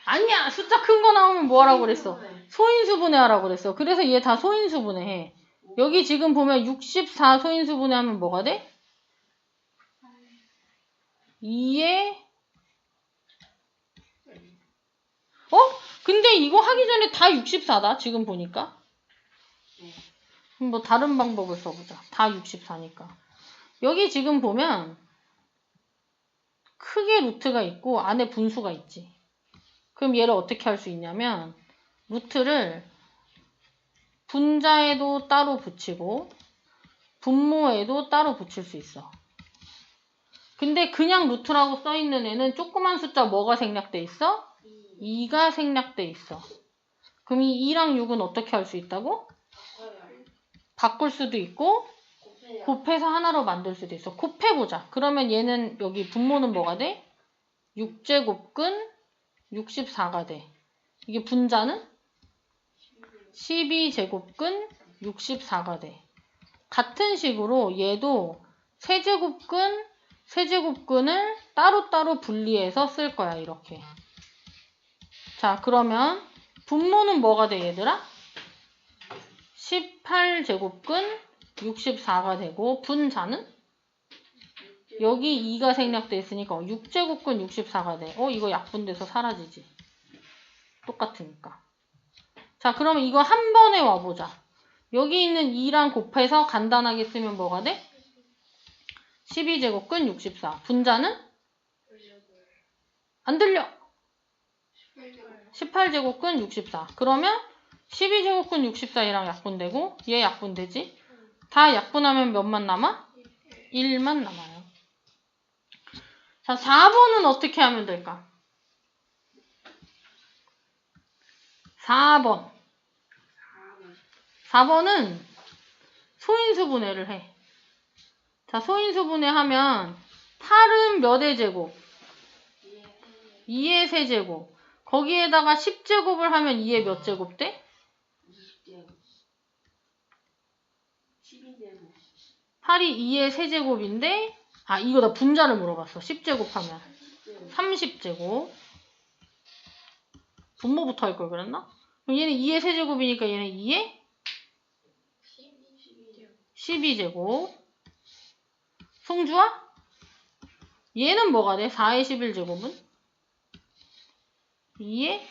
아니야, 숫자 큰 거 나오면 뭐 하라고 그랬어? 소인수분해 하라고 그랬어. 그래서 얘 다 소인수분해 해. 여기 지금 보면 64 소인수분해 하면 뭐가 돼? 2에 근데 이거 하기 전에 다 64다 지금 보니까. 뭐 다른 방법을 써보자. 다 64니까. 여기 지금 보면 크게 루트가 있고 안에 분수가 있지. 그럼 얘를 어떻게 할 수 있냐면 루트를 분자에도 따로 붙이고 분모에도 따로 붙일 수 있어. 근데 그냥 루트라고 써있는 애는 조그만 숫자 뭐가 생략돼 있어? 2가 생략돼 있어. 그럼 이 2랑 6은 어떻게 할 수 있다고? 바꿀 수도 있고 곱해서 하나로 만들 수도 있어. 곱해보자. 그러면 얘는 여기 분모는 뭐가 돼? 6제곱근 64가 돼. 이게 분자는 12제곱근 64가 돼. 같은 식으로 얘도 세제곱근을 따로따로 분리해서 쓸 거야. 이렇게. 자, 그러면 분모는 뭐가 돼, 얘들아? 18제곱근 64가 되고 분자는? 여기 2가 생략돼 있으니까 6제곱근 64가 돼. 이거 약분돼서 사라지지. 똑같으니까. 자, 그러면 이거 한 번에 와보자. 여기 있는 2랑 곱해서 간단하게 쓰면 뭐가 돼? 12제곱근 64. 분자는? 안 들려. 18제곱근 64. 그러면 12제곱근 64이랑 약분되고 얘 약분되지? 다 약분하면 몇만 남아? 1만 남아요. 자, 4번은 어떻게 하면 될까? 4번은 소인수분해를 해. 자, 소인수분해하면 8은 몇의 제곱? 2의 세제곱. 거기에다가 10제곱을 하면 2의 몇 제곱 돼? 12제곱. 8이 2의 세제곱인데 이거 나 분자를 물어봤어. 10제곱 하면 30제곱. 분모부터 할 걸 그랬나? 그럼 얘는 2의 세제곱이니까 얘는 2의 12제곱. 송주아? 얘는 뭐가 돼? 4의 11제곱은? 2의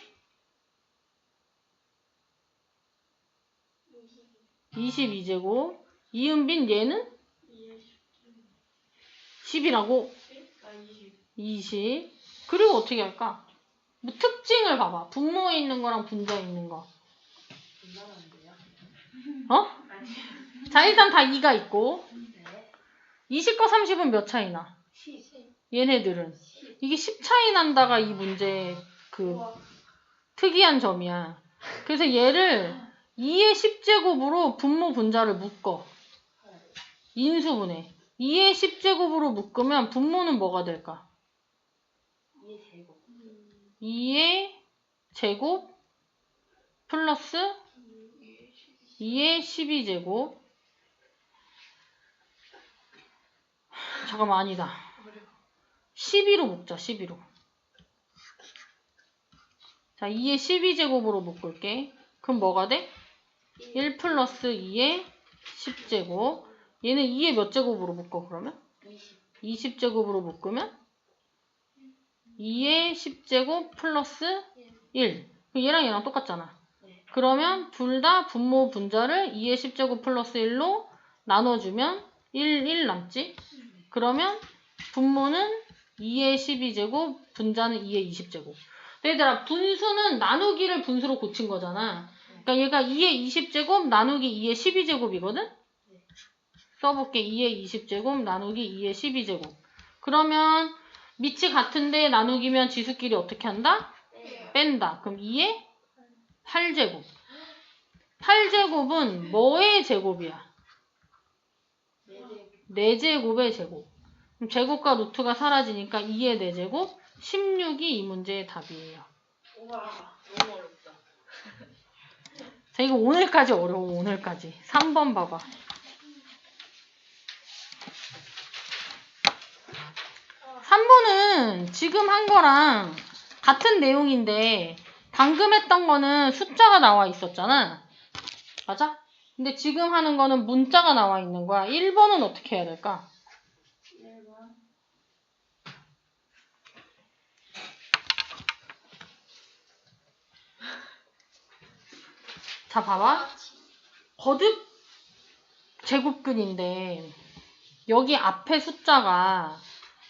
22제곱. 이은빈 얘는? 10이라고? 20. 그리고 어떻게 할까? 뭐 특징을 봐봐. 분모에 있는 거랑 분자에 있는 거. 자, 일단 다 2가 있고 20과 30은 몇 차이 나? 얘네들은. 이게 10 차이 난다가 이 문제의 그 특이한 점이야. 그래서 얘를 2의 10제곱으로 분모 분자를 묶어. 인수분해. 2의 10제곱으로 묶으면 분모는 뭐가 될까? 2의 제곱 플러스 2의 12제곱. 잠깐만, 아니다. 12로 묶자, 12로. 자, 2의 12제곱으로 묶을게. 그럼 뭐가 돼? 1 플러스 2의 10제곱. 얘는 2의 몇 제곱으로 묶어, 그러면? 20제곱으로 묶으면? 2의 10제곱 플러스 1. 얘랑 똑같잖아. 그러면 둘 다 분모 분자를 2의 10제곱 플러스 1로 나눠주면 1 남지? 그러면 분모는 2의 12제곱, 분자는 2의 20제곱. 얘들아, 분수는 나누기를 분수로 고친 거잖아. 그러니까 얘가 2의 20제곱 나누기 2의 12제곱이거든? 써볼게. 2의 20제곱 나누기 2의 12제곱. 그러면 밑이 같은데 나누기면 지수끼리 어떻게 한다? 뺀다. 그럼 2의 8제곱. 8제곱은 뭐의 제곱이야? 4제곱의 제곱. 그럼 제곱과 루트가 사라지니까 2의 4제곱, 16이 이 문제의 답이에요. 우와, 너무 어렵다. 자, 이거 오늘까지 어려워, 오늘까지. 3번 봐봐. 3번은 지금 한 거랑 같은 내용인데 방금 했던 거는 숫자가 나와 있었잖아. 맞아? 근데 지금 하는 거는 문자가 나와 있는 거야. 1번은 어떻게 해야 될까? 1번. 자, 봐봐. 거듭 제곱근인데 여기 앞에 숫자가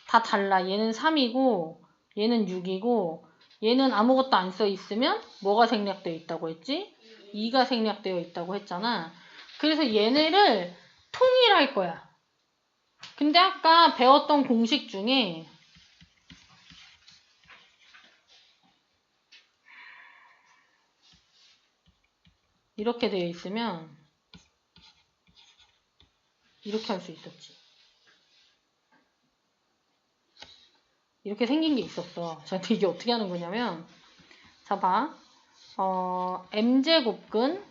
다 달라. 얘는 3이고 얘는 6이고 얘는 아무것도 안 써 있으면 뭐가 생략되어 있다고 했지? 2가 생략되어 있다고 했잖아. 그래서 얘네를 통일할 거야. 근데 아까 배웠던 공식 중에 이렇게 되어 있으면 이렇게 할 수 있었지. 이렇게 생긴 게 있었어. 자, 이게 어떻게 하는 거냐면, 자, 봐. m제곱근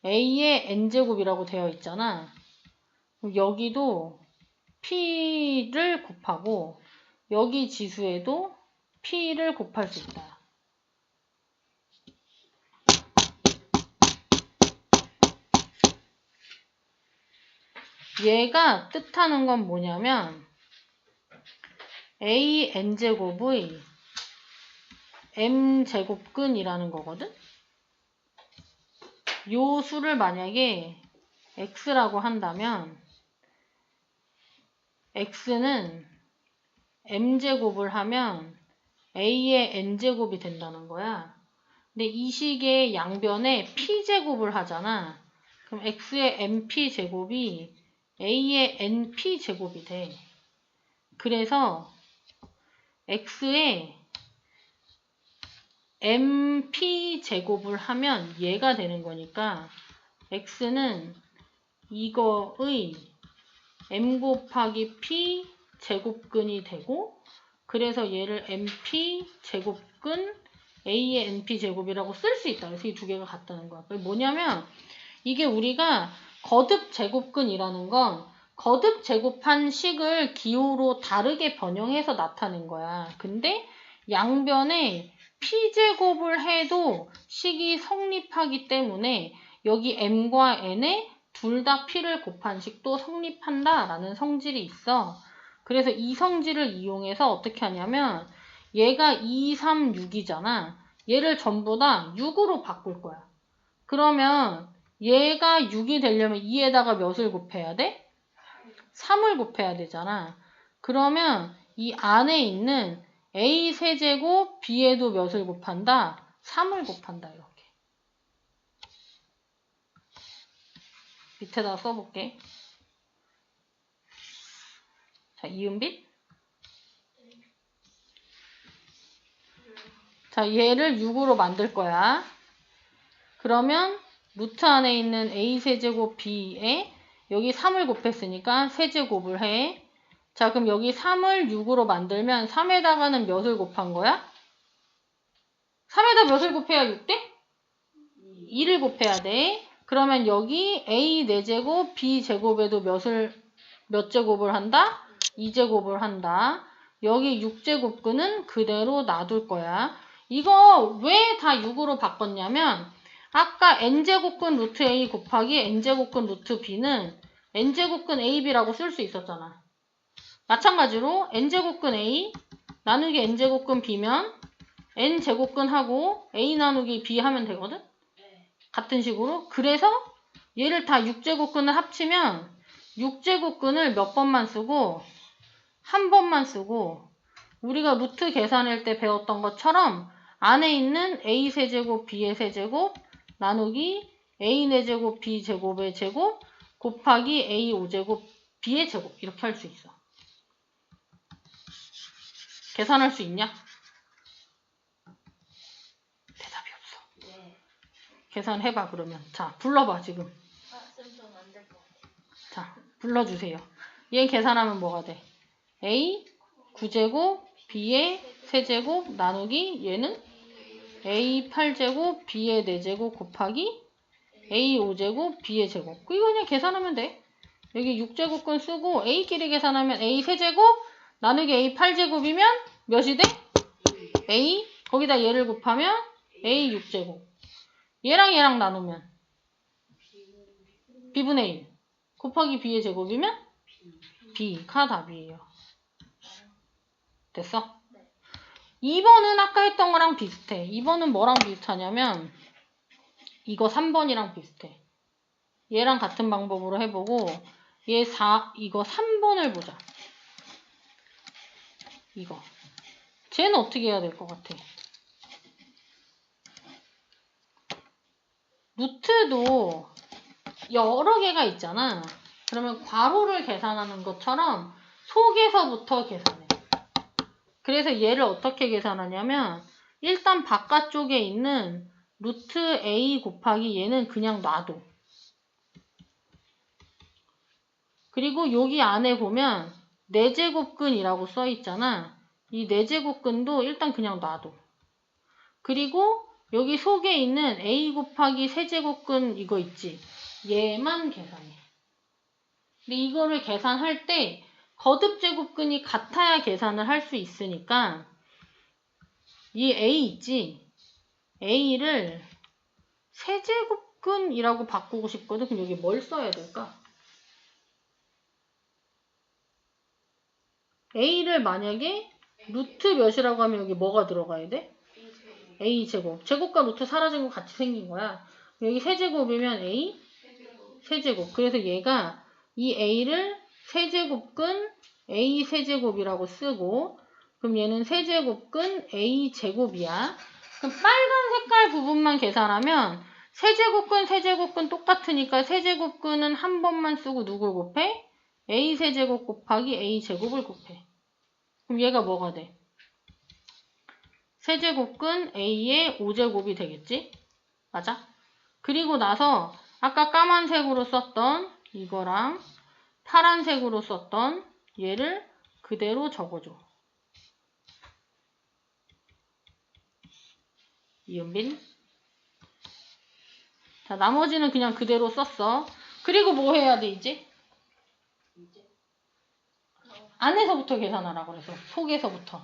a의 n제곱이라고 되어 있잖아. 여기도 p를 곱하고 여기 지수에도 p를 곱할 수 있다. 얘가 뜻하는 건 뭐냐면 a n제곱의 m제곱근이라는 거거든? 요 수를 만약에 x라고 한다면 x는 m제곱을 하면 a의 n제곱이 된다는 거야. 근데 이 식의 양변에 p제곱을 하잖아. 그럼 x의 np제곱이 a의 np제곱이 돼. 그래서 x의 np제곱을 하면 얘가 되는 거니까 x는 이거의 m 곱하기 p 제곱근이 되고 그래서 얘를 np 제곱근 a의 np 제곱이라고 쓸 수 있다. 그래서 이 두 개가 같다는 거야. 뭐냐면 이게 우리가 거듭 제곱근이라는 건 거듭 제곱한 식을 기호로 다르게 변형해서 나타낸 거야. 근데 양변에 p제곱을 해도 식이 성립하기 때문에 여기 m과 n에 둘 다 p를 곱한 식도 성립한다라는 성질이 있어. 그래서 이 성질을 이용해서 어떻게 하냐면 얘가 2, 3, 6이잖아. 얘를 전부 다 6으로 바꿀 거야. 그러면 얘가 6이 되려면 2에다가 몇을 곱해야 돼? 3을 곱해야 되잖아. 그러면 이 안에 있는 a 세제곱 b에도 몇을 곱한다? 3을 곱한다. 이렇게. 밑에다 써볼게. 자, 이은빛. 자, 얘를 6으로 만들 거야. 그러면 루트 안에 있는 a 세제곱 b에 여기 3을 곱했으니까 세제곱을 해. 자, 그럼 여기 3을 6으로 만들면 3에다가는 몇을 곱한 거야? 3에다 몇을 곱해야 6 돼? 2를 곱해야 돼. 그러면 여기 a 4제곱 b 제곱에도 몇 제곱을 한다? 2제곱을 한다. 여기 6제곱근은 그대로 놔둘 거야. 이거 왜 다 6으로 바꿨냐면 아까 n제곱근 루트 a 곱하기 n제곱근 루트 b는 n제곱근 ab라고 쓸 수 있었잖아. 마찬가지로 n제곱근 a 나누기 n제곱근 b면 n제곱근하고 a 나누기 b 하면 되거든? 같은 식으로. 그래서 얘를 다 6제곱근을 합치면 6제곱근을 몇 번만 쓰고 한 번만 쓰고 우리가 루트 계산할 때 배웠던 것처럼 안에 있는 a 세제곱 b의 세제곱 나누기 a 4제곱 b 제곱의 제곱 곱하기 a 5제곱 b의 제곱 이렇게 할 수 있어. 계산할 수 있냐? 대답이 없어. 네. 계산해봐 그러면. 자 불러봐 지금. 쌤 전 안 될 것 같아요. 자 불러주세요. 얘 계산하면 뭐가 돼? A 9제곱 B의 세제곱 나누기 얘는 A 8제곱 B의 4제곱 곱하기 A 5제곱 B의 제곱. 이거 그냥 계산하면 돼. 여기 6제곱근 쓰고 A끼리 계산하면 A 세제곱 나누기 A 8제곱이면 몇이 돼? A 거기다 얘를 곱하면 A 6제곱. 얘랑 얘랑 나누면 B분의 1 곱하기 B의 제곱이면 B가 답이에요. 됐어? 2번은 아까 했던 거랑 비슷해. 2번은 뭐랑 비슷하냐면 이거 3번이랑 비슷해. 얘랑 같은 방법으로 해보고 얘 4, 이거 3번을 보자. 이거. 쟤는 어떻게 해야 될 것 같아? 루트도 여러 개가 있잖아. 그러면 괄호를 계산하는 것처럼 속에서부터 계산해. 그래서 얘를 어떻게 계산하냐면 일단 바깥쪽에 있는 루트 A 곱하기 얘는 그냥 놔둬. 그리고 여기 안에 보면 4제곱근이라고 써 있잖아. 이 4제곱근도 일단 그냥 놔둬. 그리고 여기 속에 있는 A 곱하기 세제곱근 이거 있지? 얘만 계산해. 근데 이거를 계산할 때 거듭제곱근이 같아야 계산을 할 수 있으니까 이 A 있지? A를 세제곱근이라고 바꾸고 싶거든. 그럼 여기 뭘 써야 될까? A를 만약에 루트 몇이라고 하면 여기 뭐가 들어가야 돼? A제곱. 제곱과 루트 사라진 거 같이 생긴 거야. 여기 세제곱이면 A 세제곱. 그래서 얘가 이 A를 세제곱근 A 세제곱이라고 쓰고 그럼 얘는 세제곱근 A 제곱이야. 그럼 빨간 색깔 부분만 계산하면 세제곱근 똑같으니까 세제곱근은 한 번만 쓰고 누굴 곱해? A 세제곱 곱하기 A 제곱을 곱해. 그럼 얘가 뭐가 돼? 세제곱근 A의 5제곱이 되겠지? 맞아? 그리고 나서 아까 까만색으로 썼던 이거랑 파란색으로 썼던 얘를 그대로 적어줘. 이은빈. 자, 나머지는 그냥 그대로 썼어. 그리고 뭐 해야 돼, 이제? 안에서부터 계산하라 그래서. 속에서부터.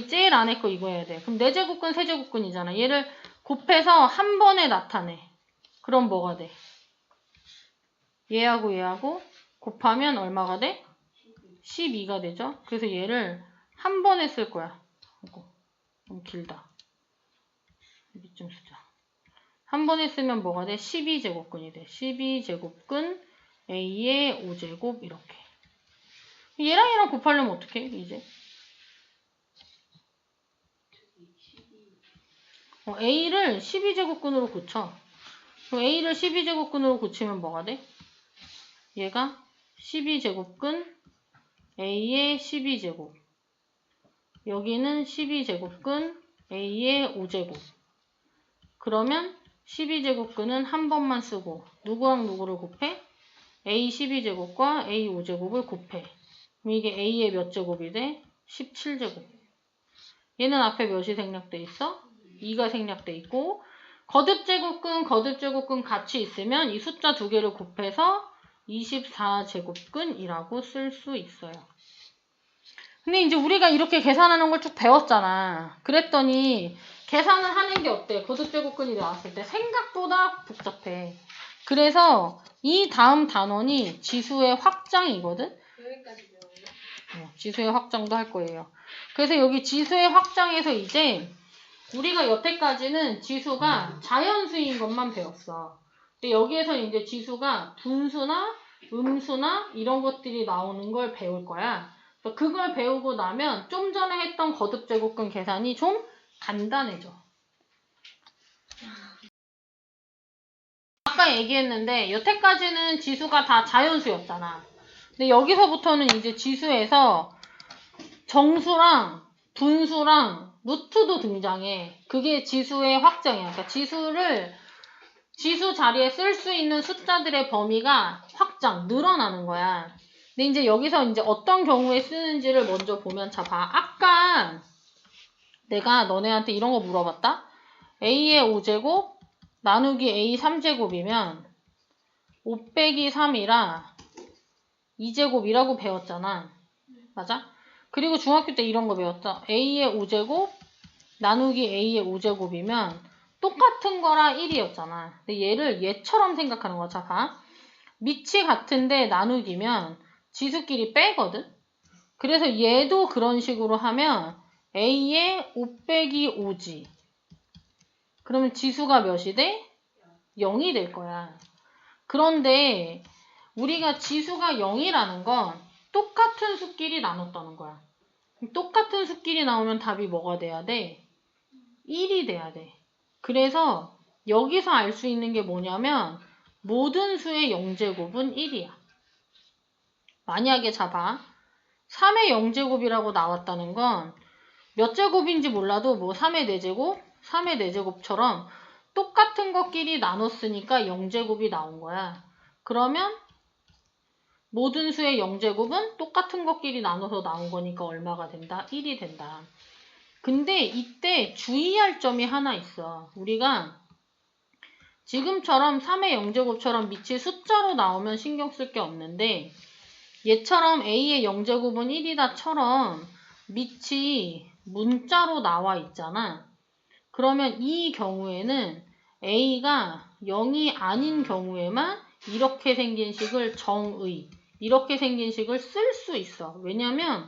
제일 안에 거 이거 해야 돼. 그럼 4제곱근, 세제곱근이잖아. 얘를 곱해서 한 번에 나타내. 그럼 뭐가 돼? 얘하고 얘하고 곱하면 얼마가 돼? 12가 되죠? 그래서 얘를 한 번에 쓸 거야. 이거. 너무 길다. 여기 좀 쓰자. 한 번에 쓰면 뭐가 돼? 12제곱근이 돼. 12제곱근 A의 5제곱 이렇게. 얘랑 얘랑 곱하려면 어떻게 해? 이제? A를 12제곱근으로 고쳐. 그럼 A를 12제곱근으로 고치면 뭐가 돼? 얘가 12제곱근 A의 12제곱. 여기는 12제곱근 A의 5제곱. 그러면 12제곱근은 한 번만 쓰고 누구랑 누구를 곱해? A 12제곱과 A 5제곱을 곱해. 그럼 이게 A의 몇 제곱이 돼? 17제곱. 얘는 앞에 몇이 생략돼 있어? 2가 생략돼 있고 거듭제곱근 같이 있으면 이 숫자 두 개를 곱해서 24제곱근이라고 쓸 수 있어요. 근데 이제 우리가 이렇게 계산하는 걸 쭉 배웠잖아. 그랬더니 계산을 하는 게 어때? 거듭제곱근이 나왔을 때 생각보다 복잡해. 그래서 이 다음 단원이 지수의 확장이거든? 여기까지 배웠나? 지수의 확장도 할 거예요. 그래서 여기 지수의 확장에서 이제 우리가 여태까지는 지수가 자연수인 것만 배웠어. 근데 여기에서 이제 지수가 분수나 음수나 이런 것들이 나오는 걸 배울 거야. 그걸 배우고 나면 좀 전에 했던 거듭제곱근 계산이 좀 간단해져. 아까 얘기했는데 여태까지는 지수가 다 자연수였잖아. 근데 여기서부터는 이제 지수에서 정수랑 분수랑 루트도 등장해. 그게 지수의 확정이야. 그러니까 지수 자리에 쓸 수 있는 숫자들의 범위가 늘어나는 거야. 근데 이제 여기서 이제 어떤 경우에 쓰는지를 먼저 보면 자, 봐. 아까 내가 너네한테 이런 거 물어봤다? A의 5제곱 나누기 A 3제곱이면 5 빼기 3이라 2제곱이라고 배웠잖아. 맞아? 그리고 중학교 때 이런 거 배웠죠. A의 5제곱 나누기 A의 5제곱이면 똑같은 거라 1이었잖아. 근데 얘를 얘처럼 생각하는 거야. 자, 봐. 밑이 같은데 나누기면 지수끼리 빼거든? 그래서 얘도 그런 식으로 하면 A의 5 빼기 5지. 그러면 지수가 몇이 돼? 0이 될 거야. 그런데 우리가 지수가 0이라는 건 똑같은 수끼리 나눴다는 거야. 똑같은 수끼리 나오면 답이 뭐가 돼야 돼? 1이 돼야 돼. 그래서 여기서 알 수 있는 게 뭐냐면 모든 수의 0제곱은 1이야. 만약에 잡아 3의 0제곱이라고 나왔다는 건 몇 제곱인지 몰라도 뭐 3의 4제곱, 3의 4제곱처럼 똑같은 것끼리 나눴으니까 0제곱이 나온 거야. 그러면 모든 수의 0제곱은 똑같은 것끼리 나눠서 나온 거니까 얼마가 된다? 1이 된다. 근데 이때 주의할 점이 하나 있어. 우리가 지금처럼 3의 0제곱처럼 밑이 숫자로 나오면 신경 쓸 게 없는데 얘처럼 A의 0제곱은 1이다처럼 밑이 문자로 나와 있잖아. 그러면 이 경우에는 A가 0이 아닌 경우에만 이렇게 생긴 식을 이렇게 생긴 식을 쓸 수 있어. 왜냐면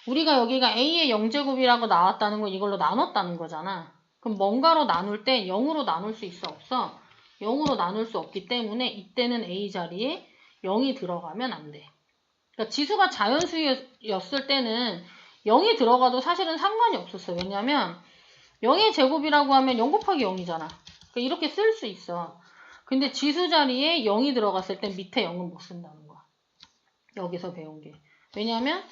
우리가 여기가 A의 0제곱이라고 나왔다는 건 이걸로 나눴다는 거잖아. 그럼 뭔가로 나눌 때 0으로 나눌 수 있어? 없어? 0으로 나눌 수 없기 때문에 이때는 A 자리에 0이 들어가면 안 돼. 그러니까 지수가 자연수였을 때는 0이 들어가도 사실은 상관이 없었어. 왜냐면 0의 제곱이라고 하면 0 곱하기 0이잖아. 그러니까 이렇게 쓸 수 있어. 근데 지수 자리에 0이 들어갔을 땐 밑에 0은 못 쓴다는 거야. 여기서 배운 게. 왜냐면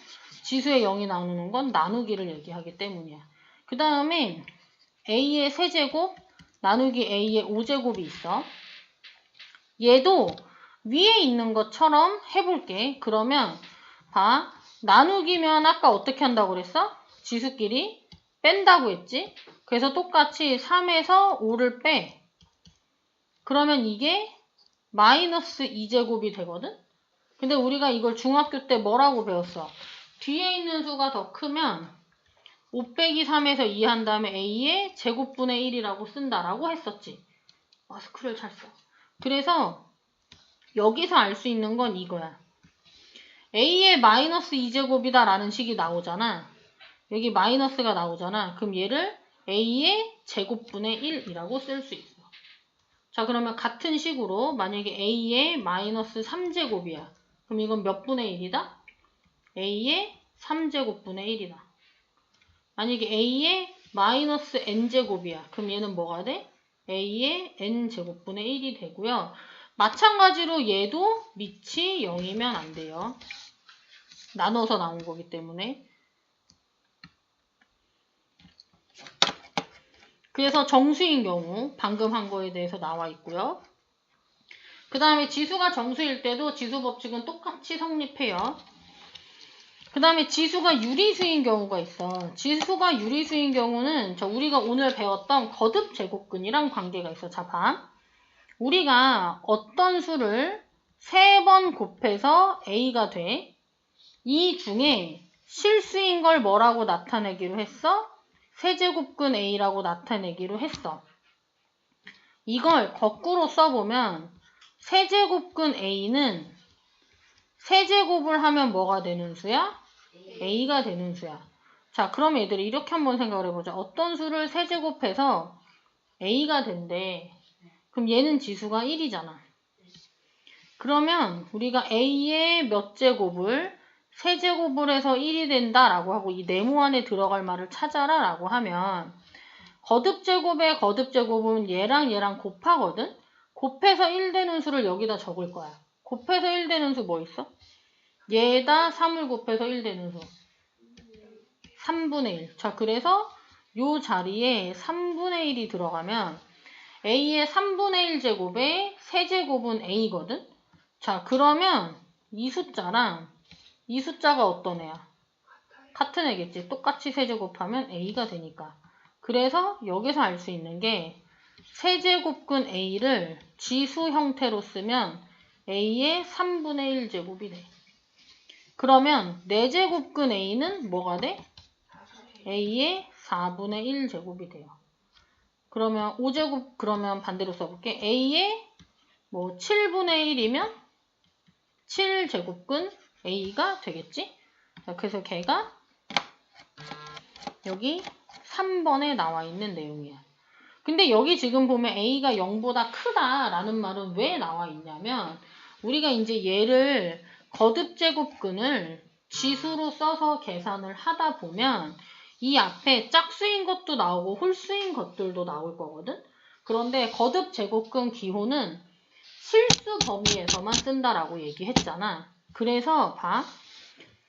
지수에 0이 나누는 건 나누기를 얘기하기 때문이야. 그 다음에 A의 세제곱 나누기 A의 5제곱이 있어. 얘도 위에 있는 것처럼 해볼게. 그러면 봐. 나누기면 아까 어떻게 한다고 그랬어? 지수끼리 뺀다고 했지? 그래서 똑같이 3에서 5를 빼. 그러면 이게 마이너스 2제곱이 되거든? 근데 우리가 이걸 중학교 때 뭐라고 배웠어? 뒤에 있는 수가 더 크면 5 빼기 3에서 2 한 다음에 A의 제곱분의 1이라고 쓴다라고 했었지. 마스크를 잘 써. 그래서 여기서 알 수 있는 건 이거야. A의 마이너스 2제곱이다 라는 식이 나오잖아. 여기 마이너스가 나오잖아. 그럼 얘를 A의 제곱분의 1이라고 쓸 수 있어. 자, 그러면 같은 식으로 만약에 A의 마이너스 3제곱이야. 그럼 이건 몇 분의 1이다? A의 3제곱분의 1이다. 만약에 A의 마이너스 n제곱이야. 그럼 얘는 뭐가 돼? A의 n제곱분의 1이 되고요. 마찬가지로 얘도 밑이 0이면 안 돼요. 나눠서 나온 거기 때문에. 그래서 정수인 경우 방금 한 거에 대해서 나와 있고요. 그 다음에 지수가 정수일 때도 지수 법칙은 똑같이 성립해요. 그 다음에 지수가 유리수인 경우가 있어. 지수가 유리수인 경우는 우리가 오늘 배웠던 거듭 제곱근이랑 관계가 있어. 자, 봐. 우리가 어떤 수를 3번 곱해서 A가 돼. 이 중에 실수인 걸 뭐라고 나타내기로 했어? 세제곱근 A라고 나타내기로 했어. 이걸 거꾸로 써보면 세제곱근 A는 세제곱을 하면 뭐가 되는 수야? A가 되는 수야. 자, 그럼 얘들이 이렇게 한번 생각을 해보자. 어떤 수를 세제곱해서 A가 된대. 그럼 얘는 지수가 1이잖아. 그러면 우리가 A의 몇 제곱을 세제곱을 해서 1이 된다라고 하고 이 네모 안에 들어갈 말을 찾아라 라고 하면 거듭제곱의 거듭제곱은 얘랑 얘랑 곱하거든? 곱해서 1 되는 수를 여기다 적을 거야. 곱해서 1 되는 수 뭐 있어? 얘다 3을 곱해서 1 되는 수. 3분의 1. 자, 그래서 요 자리에 3분의 1이 들어가면 a의 3분의 1 제곱에 세제곱은 a거든? 자, 그러면 이 숫자랑 이 숫자가 어떤 애야? 같은 애겠지. 똑같이 세제곱하면 a가 되니까. 그래서 여기서 알 수 있는 게 세제곱근 a를 지수 형태로 쓰면 a의 3분의 1 제곱이 돼. 그러면 4제곱근 a는 뭐가 돼? a의 4분의 1 제곱이 돼요. 그러면 5제곱 그러면 반대로 써볼게. a의 뭐 7분의 1이면 7제곱근 a가 되겠지? 자, 그래서 걔가 여기 3번에 나와 있는 내용이야. 근데 여기 지금 보면 a가 0보다 크다라는 말은 왜 나와 있냐면 우리가 이제 얘를 거듭제곱근을 지수로 써서 계산을 하다 보면 이 앞에 짝수인 것도 나오고 홀수인 것들도 나올 거거든. 그런데 거듭제곱근 기호는 실수 범위에서만 쓴다라고 얘기했잖아. 그래서 봐.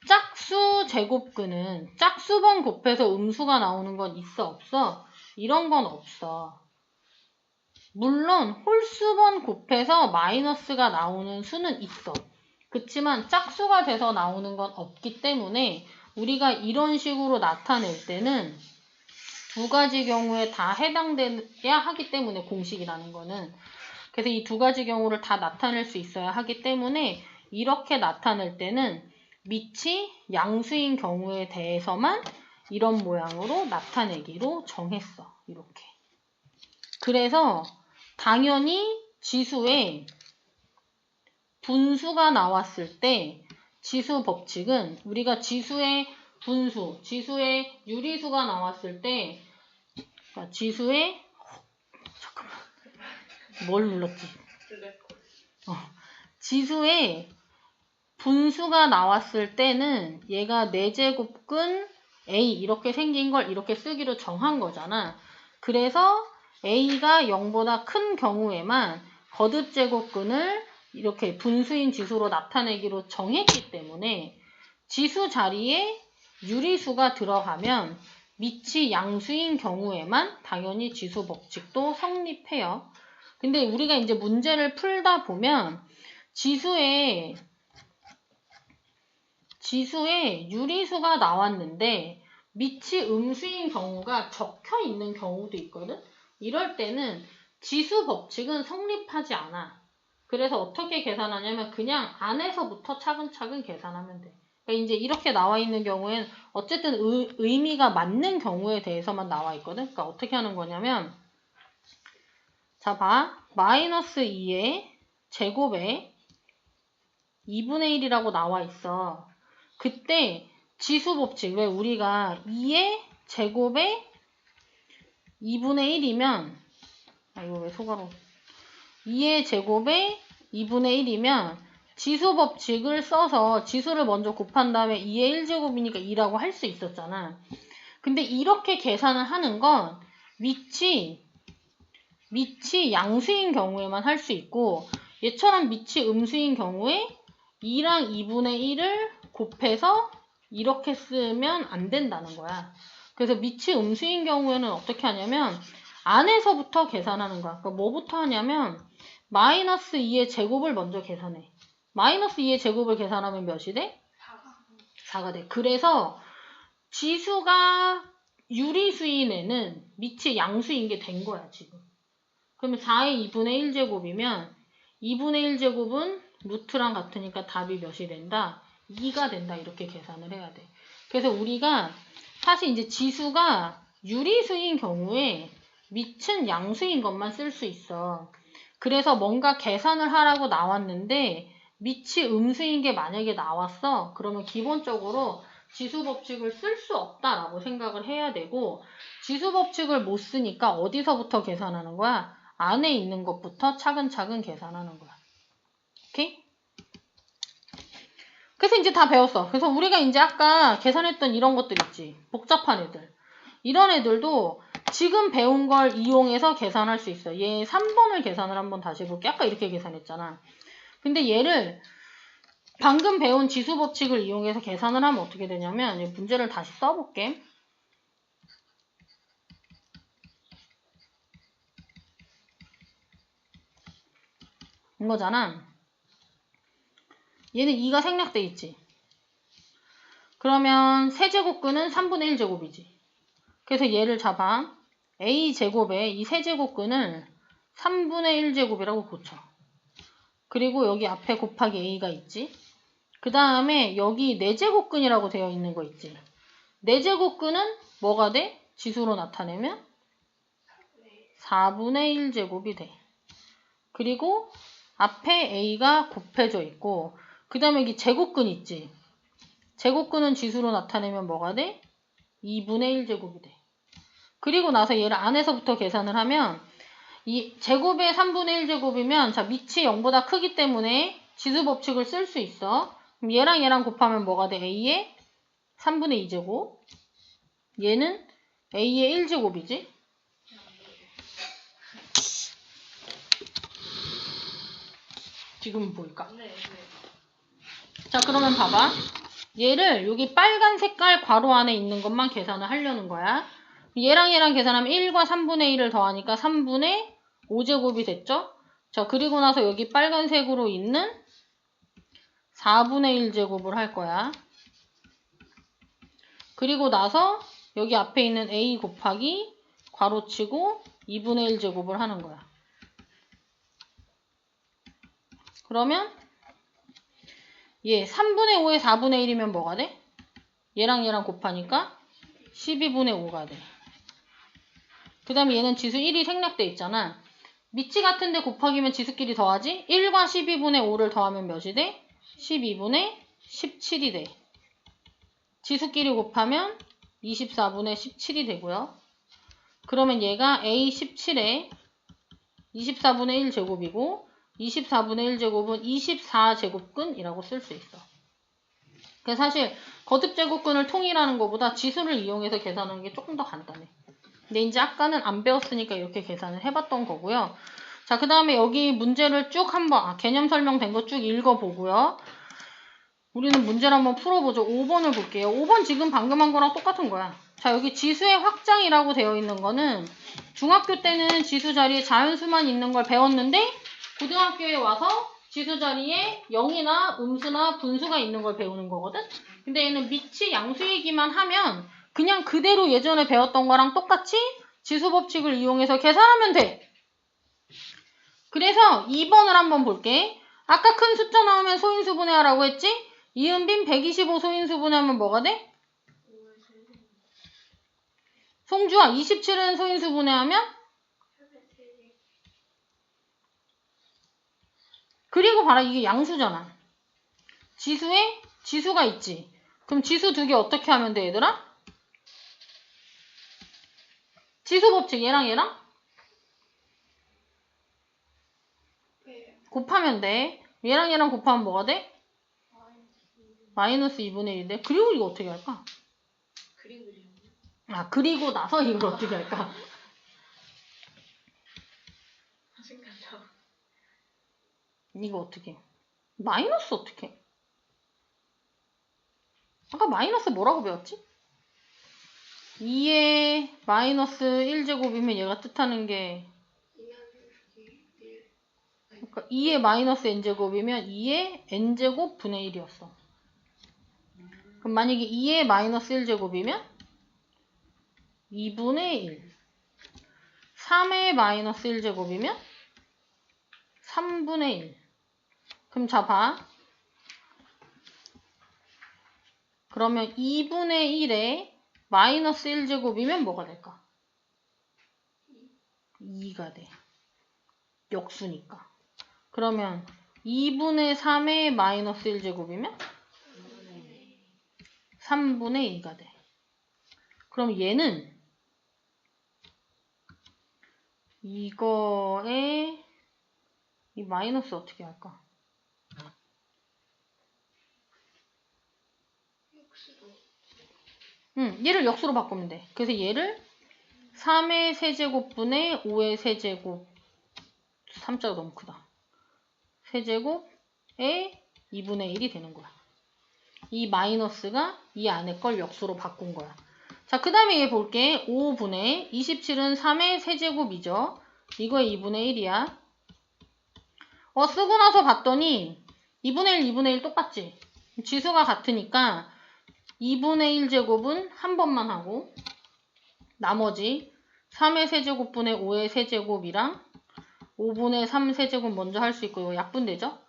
짝수 제곱근은 짝수번 곱해서 음수가 나오는 건 있어 없어? 이런 건 없어. 물론 홀수번 곱해서 마이너스가 나오는 수는 있어. 그치만 짝수가 돼서 나오는 건 없기 때문에 우리가 이런 식으로 나타낼 때는 두 가지 경우에 다 해당돼야 하기 때문에 공식이라는 거는 그래서 이 두 가지 경우를 다 나타낼 수 있어야 하기 때문에 이렇게 나타낼 때는 밑이 양수인 경우에 대해서만 이런 모양으로 나타내기로 정했어. 이렇게. 그래서 당연히 지수에 분수가 나왔을 때 지수 법칙은 우리가 지수의 분수, 지수의 유리수가 나왔을 때 그러니까 지수의 잠깐만 뭘 눌렀지? 지수의 분수가 나왔을 때는 얘가 4제곱근 a 이렇게 생긴 걸 이렇게 쓰기로 정한 거잖아. 그래서 a가 0보다 큰 경우에만 거듭제곱근을 이렇게 분수인 지수로 나타내기로 정했기 때문에 지수 자리에 유리수가 들어가면 밑이 양수인 경우에만 당연히 지수 법칙도 성립해요. 근데 우리가 이제 문제를 풀다 보면 지수에 유리수가 나왔는데 밑이 음수인 경우가 적혀 있는 경우도 있거든. 이럴 때는 지수 법칙은 성립하지 않아. 그래서 어떻게 계산하냐면 그냥 안에서부터 차근차근 계산하면 돼. 그러니까 이제 이렇게 나와 있는 경우엔 어쨌든 의미가 맞는 경우에 대해서만 나와 있거든. 그러니까 어떻게 하는 거냐면 자 봐. 마이너스 2의 제곱에 2분의 1이라고 나와 있어. 그때 지수 법칙 왜 우리가 2의 제곱에 2분의 1이면 이거 왜 소가로 2의 제곱에 2분의 1이면 지수 법칙을 써서 지수를 먼저 곱한 다음에 2의 1제곱이니까 2라고 할 수 있었잖아. 근데 이렇게 계산을 하는 건 밑이 양수인 경우에만 할 수 있고 얘처럼 밑이 음수인 경우에 2랑 2분의 1을 곱해서 이렇게 쓰면 안 된다는 거야. 그래서 밑이 음수인 경우에는 어떻게 하냐면 안에서부터 계산하는 거야. 그러니까 뭐부터 하냐면 마이너스 2의 제곱을 먼저 계산해. 마이너스 2의 제곱을 계산하면 몇이 돼? 4가 돼. 그래서 지수가 유리수인 애는 밑이 양수인 게 된 거야, 지금. 그러면 4의 2분의 1제곱이면 2분의 1제곱은 루트랑 같으니까 답이 몇이 된다? 2가 된다. 이렇게 계산을 해야 돼. 그래서 우리가 사실 이제 지수가 유리수인 경우에 밑은 양수인 것만 쓸 수 있어. 그래서 뭔가 계산을 하라고 나왔는데 밑이 음수인 게 만약에 나왔어. 그러면 기본적으로 지수 법칙을 쓸 수 없다라고 생각을 해야 되고 지수 법칙을 못 쓰니까 어디서부터 계산하는 거야? 안에 있는 것부터 차근차근 계산하는 거야. 오케이? 그래서 이제 다 배웠어. 그래서 우리가 이제 아까 계산했던 이런 것들 있지. 복잡한 애들. 이런 애들도 지금 배운 걸 이용해서 계산할 수 있어. 얘 3번을 계산을 한번 다시 해볼게. 아까 이렇게 계산했잖아. 근데 얘를 방금 배운 지수 법칙을 이용해서 계산을 하면 어떻게 되냐면 이 문제를 다시 써볼게. 이거잖아. 얘는 2가 생략돼 있지. 그러면 세제곱근은 3분의 1제곱이지. 그래서 얘를 잡아. a제곱에 이 세제곱근을 3분의 1제곱이라고 고쳐. 그리고 여기 앞에 곱하기 a가 있지. 그 다음에 여기 4제곱근이라고 되어 있는 거 있지. 4제곱근은 뭐가 돼? 지수로 나타내면 4분의 1제곱이 돼. 그리고 앞에 a가 곱해져 있고 그 다음에 여기 제곱근 있지. 제곱근은 지수로 나타내면 뭐가 돼? 2분의 1제곱이 돼. 그리고 나서 얘를 안에서부터 계산을 하면 이 제곱의 3분의 1제곱이면 자 밑이 0보다 크기 때문에 지수 법칙을 쓸 수 있어. 그럼 얘랑 얘랑 곱하면 뭐가 돼? a의 3분의 2제곱. 얘는 a의 1제곱이지. 지금은 보일까? 네. 자 그러면 봐봐. 얘를 여기 빨간 색깔 괄호 안에 있는 것만 계산을 하려는 거야. 얘랑 얘랑 계산하면 1과 3분의 1을 더하니까 3분의 5제곱이 됐죠? 자 그리고 나서 여기 빨간색으로 있는 4분의 1제곱을 할 거야. 그리고 나서 여기 앞에 있는 a 곱하기 괄호치고 2분의 1제곱을 하는 거야. 그러면 얘 3분의 5에 4분의 1이면 뭐가 돼? 얘랑 얘랑 곱하니까 12분의 5가 돼. 그 다음에 얘는 지수 1이 생략돼 있잖아. 밑이 같은데 곱하기면 지수끼리 더하지? 1과 12분의 5를 더하면 몇이 돼? 12분의 17이 돼. 지수끼리 곱하면 24분의 17이 되고요. 그러면 얘가 A17에 24분의 1제곱이고 24분의 1제곱은 24제곱근이라고 쓸 수 있어. 그래서 사실 거듭제곱근을 통일하는 것보다 지수를 이용해서 계산하는 게 조금 더 간단해. 근데 이제 아까는 안 배웠으니까 이렇게 계산을 해봤던 거고요. 자, 그 다음에 여기 문제를 쭉 한번 개념 설명된 거 쭉 읽어보고요. 우리는 문제를 한번 풀어보죠. 5번을 볼게요. 5번 지금 방금 한 거랑 똑같은 거야. 자, 여기 지수의 확장이라고 되어 있는 거는 중학교 때는 지수 자리에 자연수만 있는 걸 배웠는데 고등학교에 와서 지수 자리에 영이나 음수나 분수가 있는 걸 배우는 거거든. 근데 얘는 밑이 양수이기만 하면 그냥 그대로 예전에 배웠던 거랑 똑같이 지수 법칙을 이용해서 계산하면 돼. 그래서 2번을 한번 볼게. 아까 큰 숫자 나오면 소인수 분해하라고 했지? 이은빈 125 소인수 분해하면 뭐가 돼? 송주아 27은 소인수 분해하면? 그리고 봐라 이게 양수잖아. 지수에 지수가 있지. 그럼 지수 두 개 어떻게 하면 돼 얘들아? 지수 법칙 얘랑 얘랑? 곱하면 돼. 얘랑 얘랑 곱하면 뭐가 돼? 마이너스 2분의 1인데 그리고 이거 어떻게 할까? 그리고 나서 이걸 어떻게 할까? 이거 어떻게? 마이너스 어떻게? 아까 마이너스 뭐라고 배웠지? 2의 마이너스 1제곱이면 얘가 뜻하는 게 그러니까 2의 마이너스 n제곱이면 2의 n제곱 분의 1이었어. 그럼 만약에 2의 마이너스 1제곱이면 2분의 1. 3의 마이너스 1제곱이면 3분의 1. 그럼 자 봐. 그러면 2분의 1에 마이너스 1제곱이면 뭐가 될까? 2가 돼. 역수니까. 그러면 2분의 3의 마이너스 1제곱이면 3분의 2가 돼. 그럼 얘는 이거에 이 마이너스 어떻게 할까? 얘를 역수로 바꾸면 돼. 그래서 얘를 3의 세제곱분의 5의 세제곱 3자가 너무 크다. 세제곱에 2분의 1이 되는 거야. 이 마이너스가 이 안에 걸 역수로 바꾼 거야. 자, 그 다음에 얘 볼게. 5분의 27은 3의 세제곱이죠. 이거 2분의 1이야. 쓰고 나서 봤더니 2분의 1, 2분의 1 똑같지? 지수가 같으니까 2분의 1제곱은 한 번만 하고 나머지 3의 세제곱분의 5의 세제곱이랑 5분의 3 세제곱 먼저 할 수 있고 이거 약분되죠?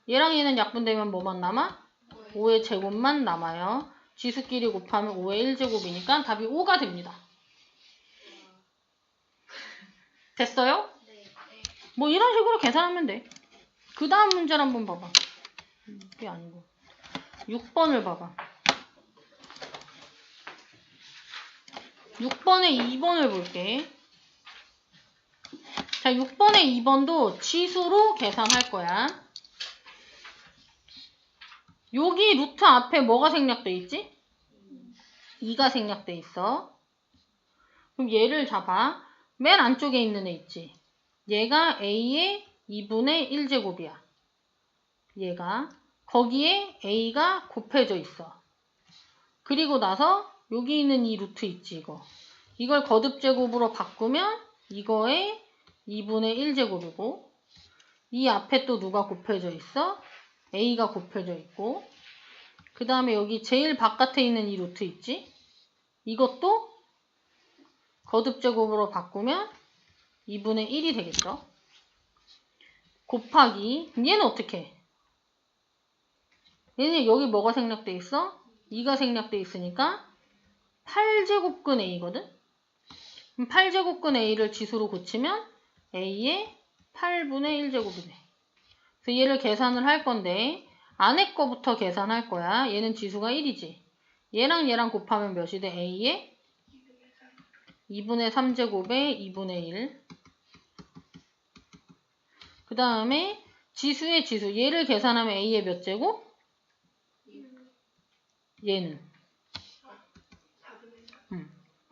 얘랑 얘는 약분되면 뭐만 남아? 5의 제곱만 남아요. 지수끼리 곱하면 5의 1제곱이니까 답이 5가 됩니다. 됐어요? 뭐 이런 식으로 계산하면 돼. 그 다음 문제를 한번 봐봐. 이게 아니고 6번을 봐봐. 6번에 2번을 볼게. 자, 6번에 2번도 지수로 계산할 거야. 여기 루트 앞에 뭐가 생략돼 있지? 2가 생략돼 있어. 그럼 얘를 잡아. 맨 안쪽에 있는 애 있지? 얘가 A의 2분의 1제곱이야. 얘가. 거기에 A가 곱해져 있어. 그리고 나서 여기 있는 이 루트 있지, 이거. 이걸 거듭제곱으로 바꾸면 이거의 2분의 1제곱이고 이 앞에 또 누가 곱해져 있어? A가 곱해져 있고 그 다음에 여기 제일 바깥에 있는 이 루트 있지? 이것도 거듭제곱으로 바꾸면 2분의 1이 되겠죠? 곱하기 얘는 어떻게 해? 얘는 여기 뭐가 생략돼 있어? 2가 생략돼 있으니까 8제곱근 A거든? 그럼 8제곱근 A를 지수로 고치면 A의 8분의 1제곱이 돼. 그래서 얘를 계산을 할 건데 안에 거부터 계산할 거야. 얘는 지수가 1이지. 얘랑 얘랑 곱하면 몇이 돼? A의 2분의 3제곱에 2분의 1. 그 다음에 지수의 지수. 얘를 계산하면 A의 몇 제곱? 얘는.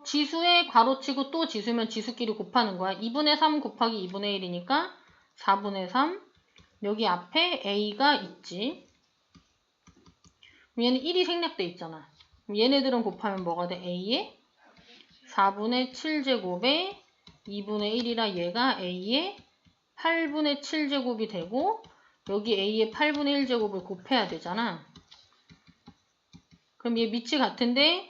지수에 괄호치고 또 지수면 지수끼리 곱하는 거야. 2분의 3 곱하기 2분의 1이니까 4분의 3. 여기 앞에 A가 있지. 얘는 1이 생략돼 있잖아. 그럼 얘네들은 곱하면 뭐가 돼? A의 4분의 7제곱에 2분의 1이라 얘가 A의 8분의 7제곱이 되고 여기 A의 8분의 1제곱을 곱해야 되잖아. 그럼 얘 밑이 같은데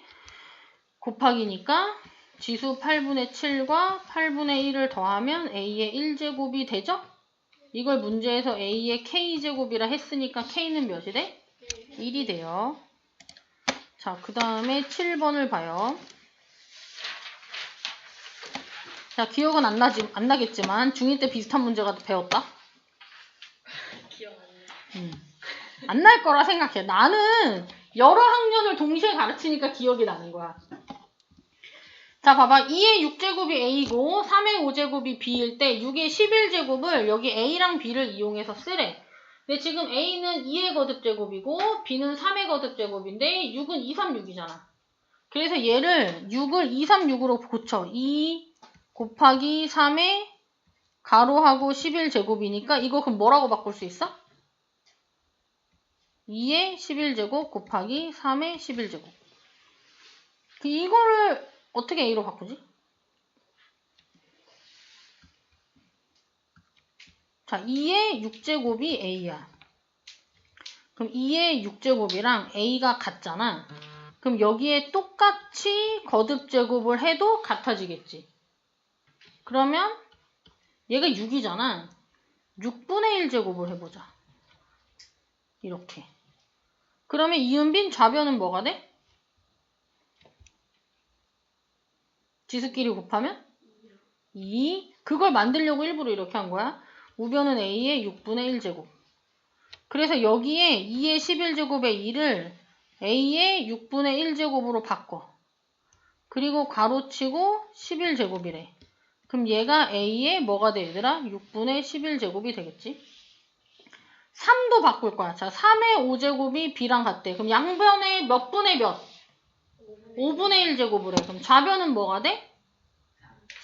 곱하기니까 지수 8분의 7과 8분의 1을 더하면 A의 1제곱이 되죠? 이걸 문제에서 A의 K제곱이라 했으니까 K는 몇이 돼? 1이 돼요. 자, 그 다음에 7번을 봐요. 자, 기억은 안 나겠지만 중2 때 비슷한 문제가 배웠다? 기억 안 나. 안 날 거라 생각해. 나는 여러 학년을 동시에 가르치니까 기억이 나는 거야. 자, 봐봐. 2의 6제곱이 A고 3의 5제곱이 B일 때 6의 11제곱을 여기 A랑 B를 이용해서 쓰래. 근데 지금 A는 2의 거듭제곱이고 B는 3의 거듭제곱인데 6은 2, 3, 6이잖아. 그래서 얘를 6을 2, 3, 6으로 고쳐. 2 곱하기 3의 가로하고 11제곱이니까 이거 그럼 뭐라고 바꿀 수 있어? 2의 11제곱 곱하기 3의 11제곱. 이거를 어떻게 A로 바꾸지? 자, 2의 6제곱이 A야. 그럼 2의 6제곱이랑 A가 같잖아. 그럼 여기에 똑같이 거듭제곱을 해도 같아지겠지. 그러면 얘가 6이잖아. 6분의 1제곱을 해보자. 이렇게. 그러면 이은빈 좌변은 뭐가 돼? 지수끼리 곱하면? 2. 그걸 만들려고 일부러 이렇게 한 거야. 우변은 A의 6분의 1제곱. 그래서 여기에 2의 11제곱의 2를 A의 6분의 1제곱으로 바꿔. 그리고 가로치고 11제곱이래. 그럼 얘가 A의 뭐가 돼, 얘들아? 6분의 11제곱이 되겠지? 3도 바꿀 거야. 자, 3의 5제곱이 B랑 같대. 그럼 양변에 몇 분의 몇? 5분의 1제곱을 해. 그럼 좌변은 뭐가 돼?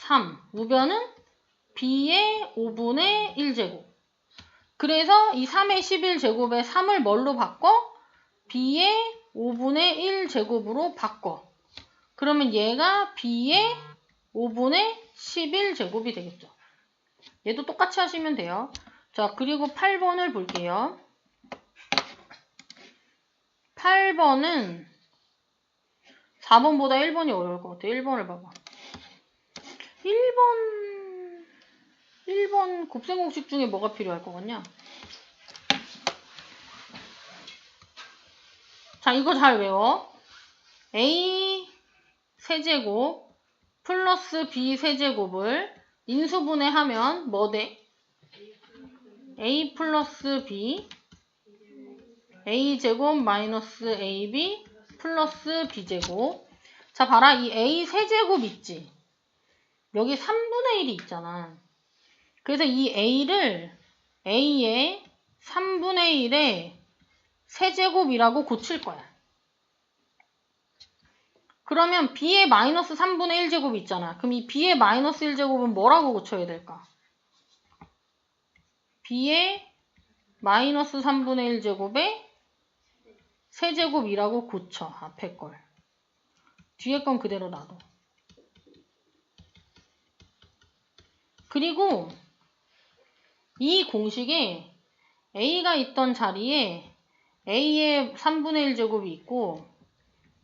3. 우변은 B의 5분의 1제곱. 그래서 이 3의 11제곱에 3을 뭘로 바꿔? b의 5분의 1제곱으로 바꿔. 그러면 얘가 b의 5분의 11제곱이 되겠죠. 얘도 똑같이 하시면 돼요. 자, 그리고 8번을 볼게요. 8번은 4번보다 1번이 어려울 것 같아. 1번을 봐봐. 1번 곱셈공식 중에 뭐가 필요할 것 같냐? 자, 이거 잘 외워. a 세제곱 플러스 b 세제곱을 인수분해하면 뭐 돼? a 플러스 b a제곱 마이너스 ab 플러스 b제곱. 자, 봐라. 이 a 세제곱 있지? 여기 3분의 1이 있잖아. 그래서 이 a를 a의 3분의 1의 세제곱이라고 고칠 거야. 그러면 b의 마이너스 3분의 1제곱이 있잖아. 그럼 이 b의 마이너스 1제곱은 뭐라고 고쳐야 될까? b의 마이너스 3분의 1제곱에 세제곱이라고 고쳐. 앞에 걸. 뒤에 건 그대로 놔둬. 그리고 이 공식에 a가 있던 자리에 a의 3분의 1제곱이 있고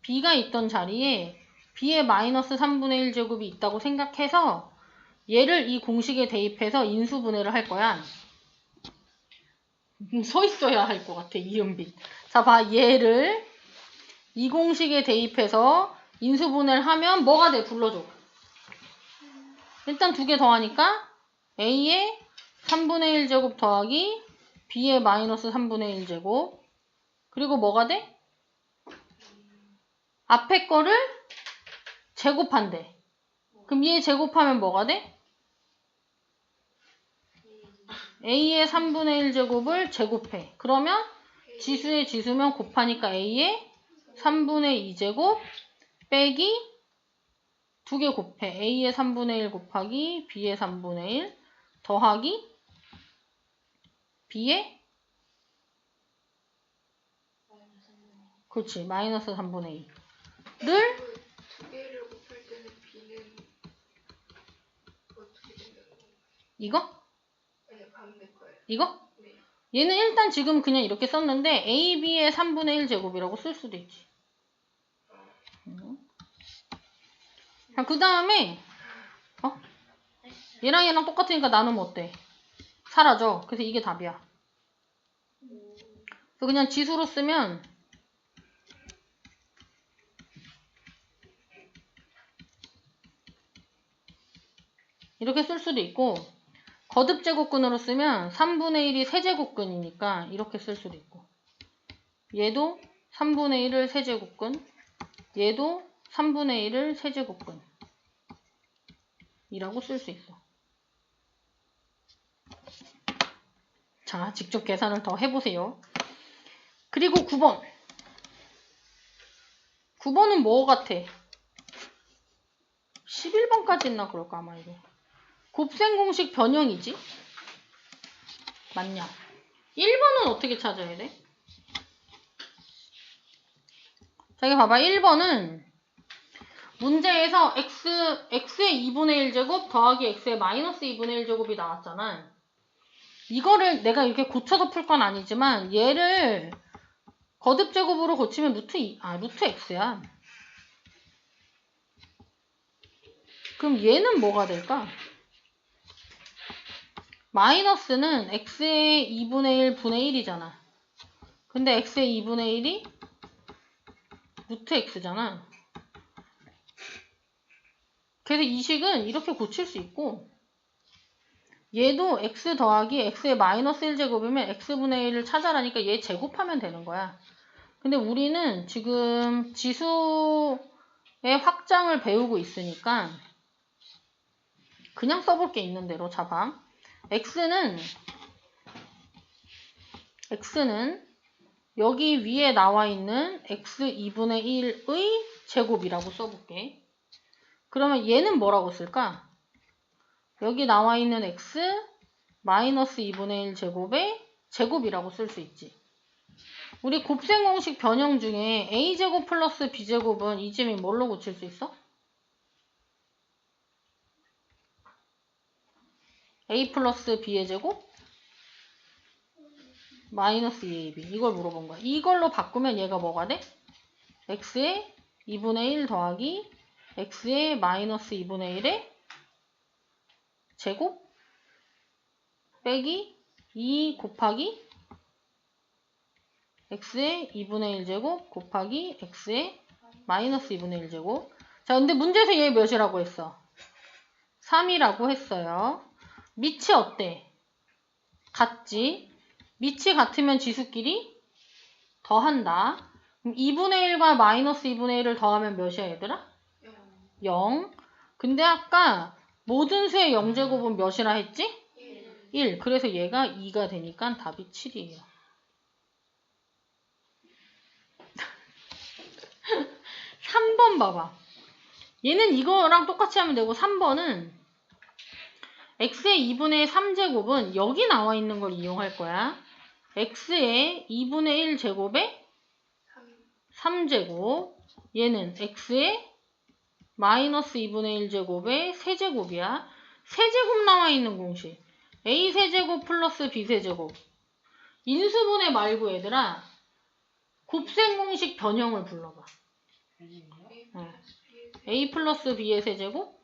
b가 있던 자리에 b의 마이너스 3분의 1제곱이 있다고 생각해서 얘를 이 공식에 대입해서 인수분해를 할 거야. 서 있어야 할 것 같아, 이은빛. 자, 봐. 얘를 이 공식에 대입해서 인수분해를 하면 뭐가 돼? 불러줘. 일단 두 개 더하니까 a의 3분의 1제곱 더하기 b의 마이너스 3분의 1제곱. 그리고 뭐가 돼? 앞에 거를 제곱한대. 그럼 얘 제곱하면 뭐가 돼? a의 3분의 1제곱을 제곱해. 그러면 지수의 지수면 곱하니까 a의 3분의 2제곱 빼기 두 개 곱해. a의 3분의 1 곱하기 b의 3분의 1 더하기 b의 그렇지. 마이너스 3분의 2를 두 개를 곱할 때는 b는 어떻게 된다는 거예요? 이거? 아니요, 반대 거예요. 이거? 네. 얘는 일단 지금 그냥 이렇게 썼는데 ab의 3분의 1제곱이라고 쓸 수도 있지. 그 다음에 얘랑 얘랑 똑같으니까 나누면 어때? 사라져. 그래서 이게 답이야. 그래서 그냥 지수로 쓰면 이렇게 쓸 수도 있고 거듭제곱근으로 쓰면 3분의 1이 세제곱근이니까 이렇게 쓸 수도 있고 얘도 3분의 1을 세제곱근 얘도 3분의 1을 세제곱근 이라고 쓸 수 있어. 자, 직접 계산을 더 해보세요. 그리고 9번. 9번은 뭐 같아? 11번까지 있나 그럴까 아마 이거. 곱셈공식 변형이지? 맞냐? 1번은 어떻게 찾아야 돼? 자, 여기 봐봐. 1번은 문제에서 x의 2분의 1제곱 더하기 x의 마이너스 2분의 1제곱이 나왔잖아. 이거를 내가 이렇게 고쳐서 풀 건 아니지만 얘를 거듭제곱으로 고치면 루트 x야. 그럼 얘는 뭐가 될까? 마이너스는 x의 2분의 1 분의 1이잖아. 근데 x의 2분의 1이 루트 x잖아. 그래서 이 식은 이렇게 고칠 수 있고 얘도 x 더하기 x의 마이너스 1제곱이면 x분의 1을 찾아라니까 얘 제곱하면 되는 거야. 근데 우리는 지금 지수의 확장을 배우고 있으니까 그냥 써볼 게 있는 대로 잡아. x는 여기 위에 나와 있는 x 2분의 1의 제곱이라고 써볼게. 그러면 얘는 뭐라고 쓸까? 여기 나와 있는 x 마이너스 2분의 1 제곱의 제곱이라고 쓸 수 있지. 우리 곱셈 공식 변형 중에 a제곱 플러스 b제곱은 이쯤이 뭘로 고칠 수 있어? a 플러스 b의 제곱? 마이너스 2ab. 이걸 물어본 거야. 이걸로 바꾸면 얘가 뭐가 돼? x의 2분의 1 더하기 x의 마이너스 2분의 1의 제곱 빼기 2 곱하기 x의 2분의 1 제곱 곱하기 x의 마이너스 2분의 1 제곱. 자, 근데 문제에서 얘 몇이라고 했어? 3이라고 했어요. 밑이 어때? 같지? 밑이 같으면 지수끼리 더한다. 그럼 2분의 1과 마이너스 2분의 1을 더하면 몇이야, 얘들아? 0. 근데 아까 모든 수의 0제곱은 몇이라 했지? 1. 그래서 얘가 2가 되니까 답이 7이에요. 3번 봐봐. 얘는 이거랑 똑같이 하면 되고 3번은 x의 2분의 3제곱은 여기 나와 있는 걸 이용할 거야. x의 2분의 1 제곱에 3제곱. 얘는 x의 마이너스 2분의 1 제곱의 세제곱이야. 세제곱 나와 있는 공식. a 세제곱 플러스 b 세제곱. 인수분해 말고 얘들아. 곱셈 공식 변형을 불러봐. a 플러스 b의 세제곱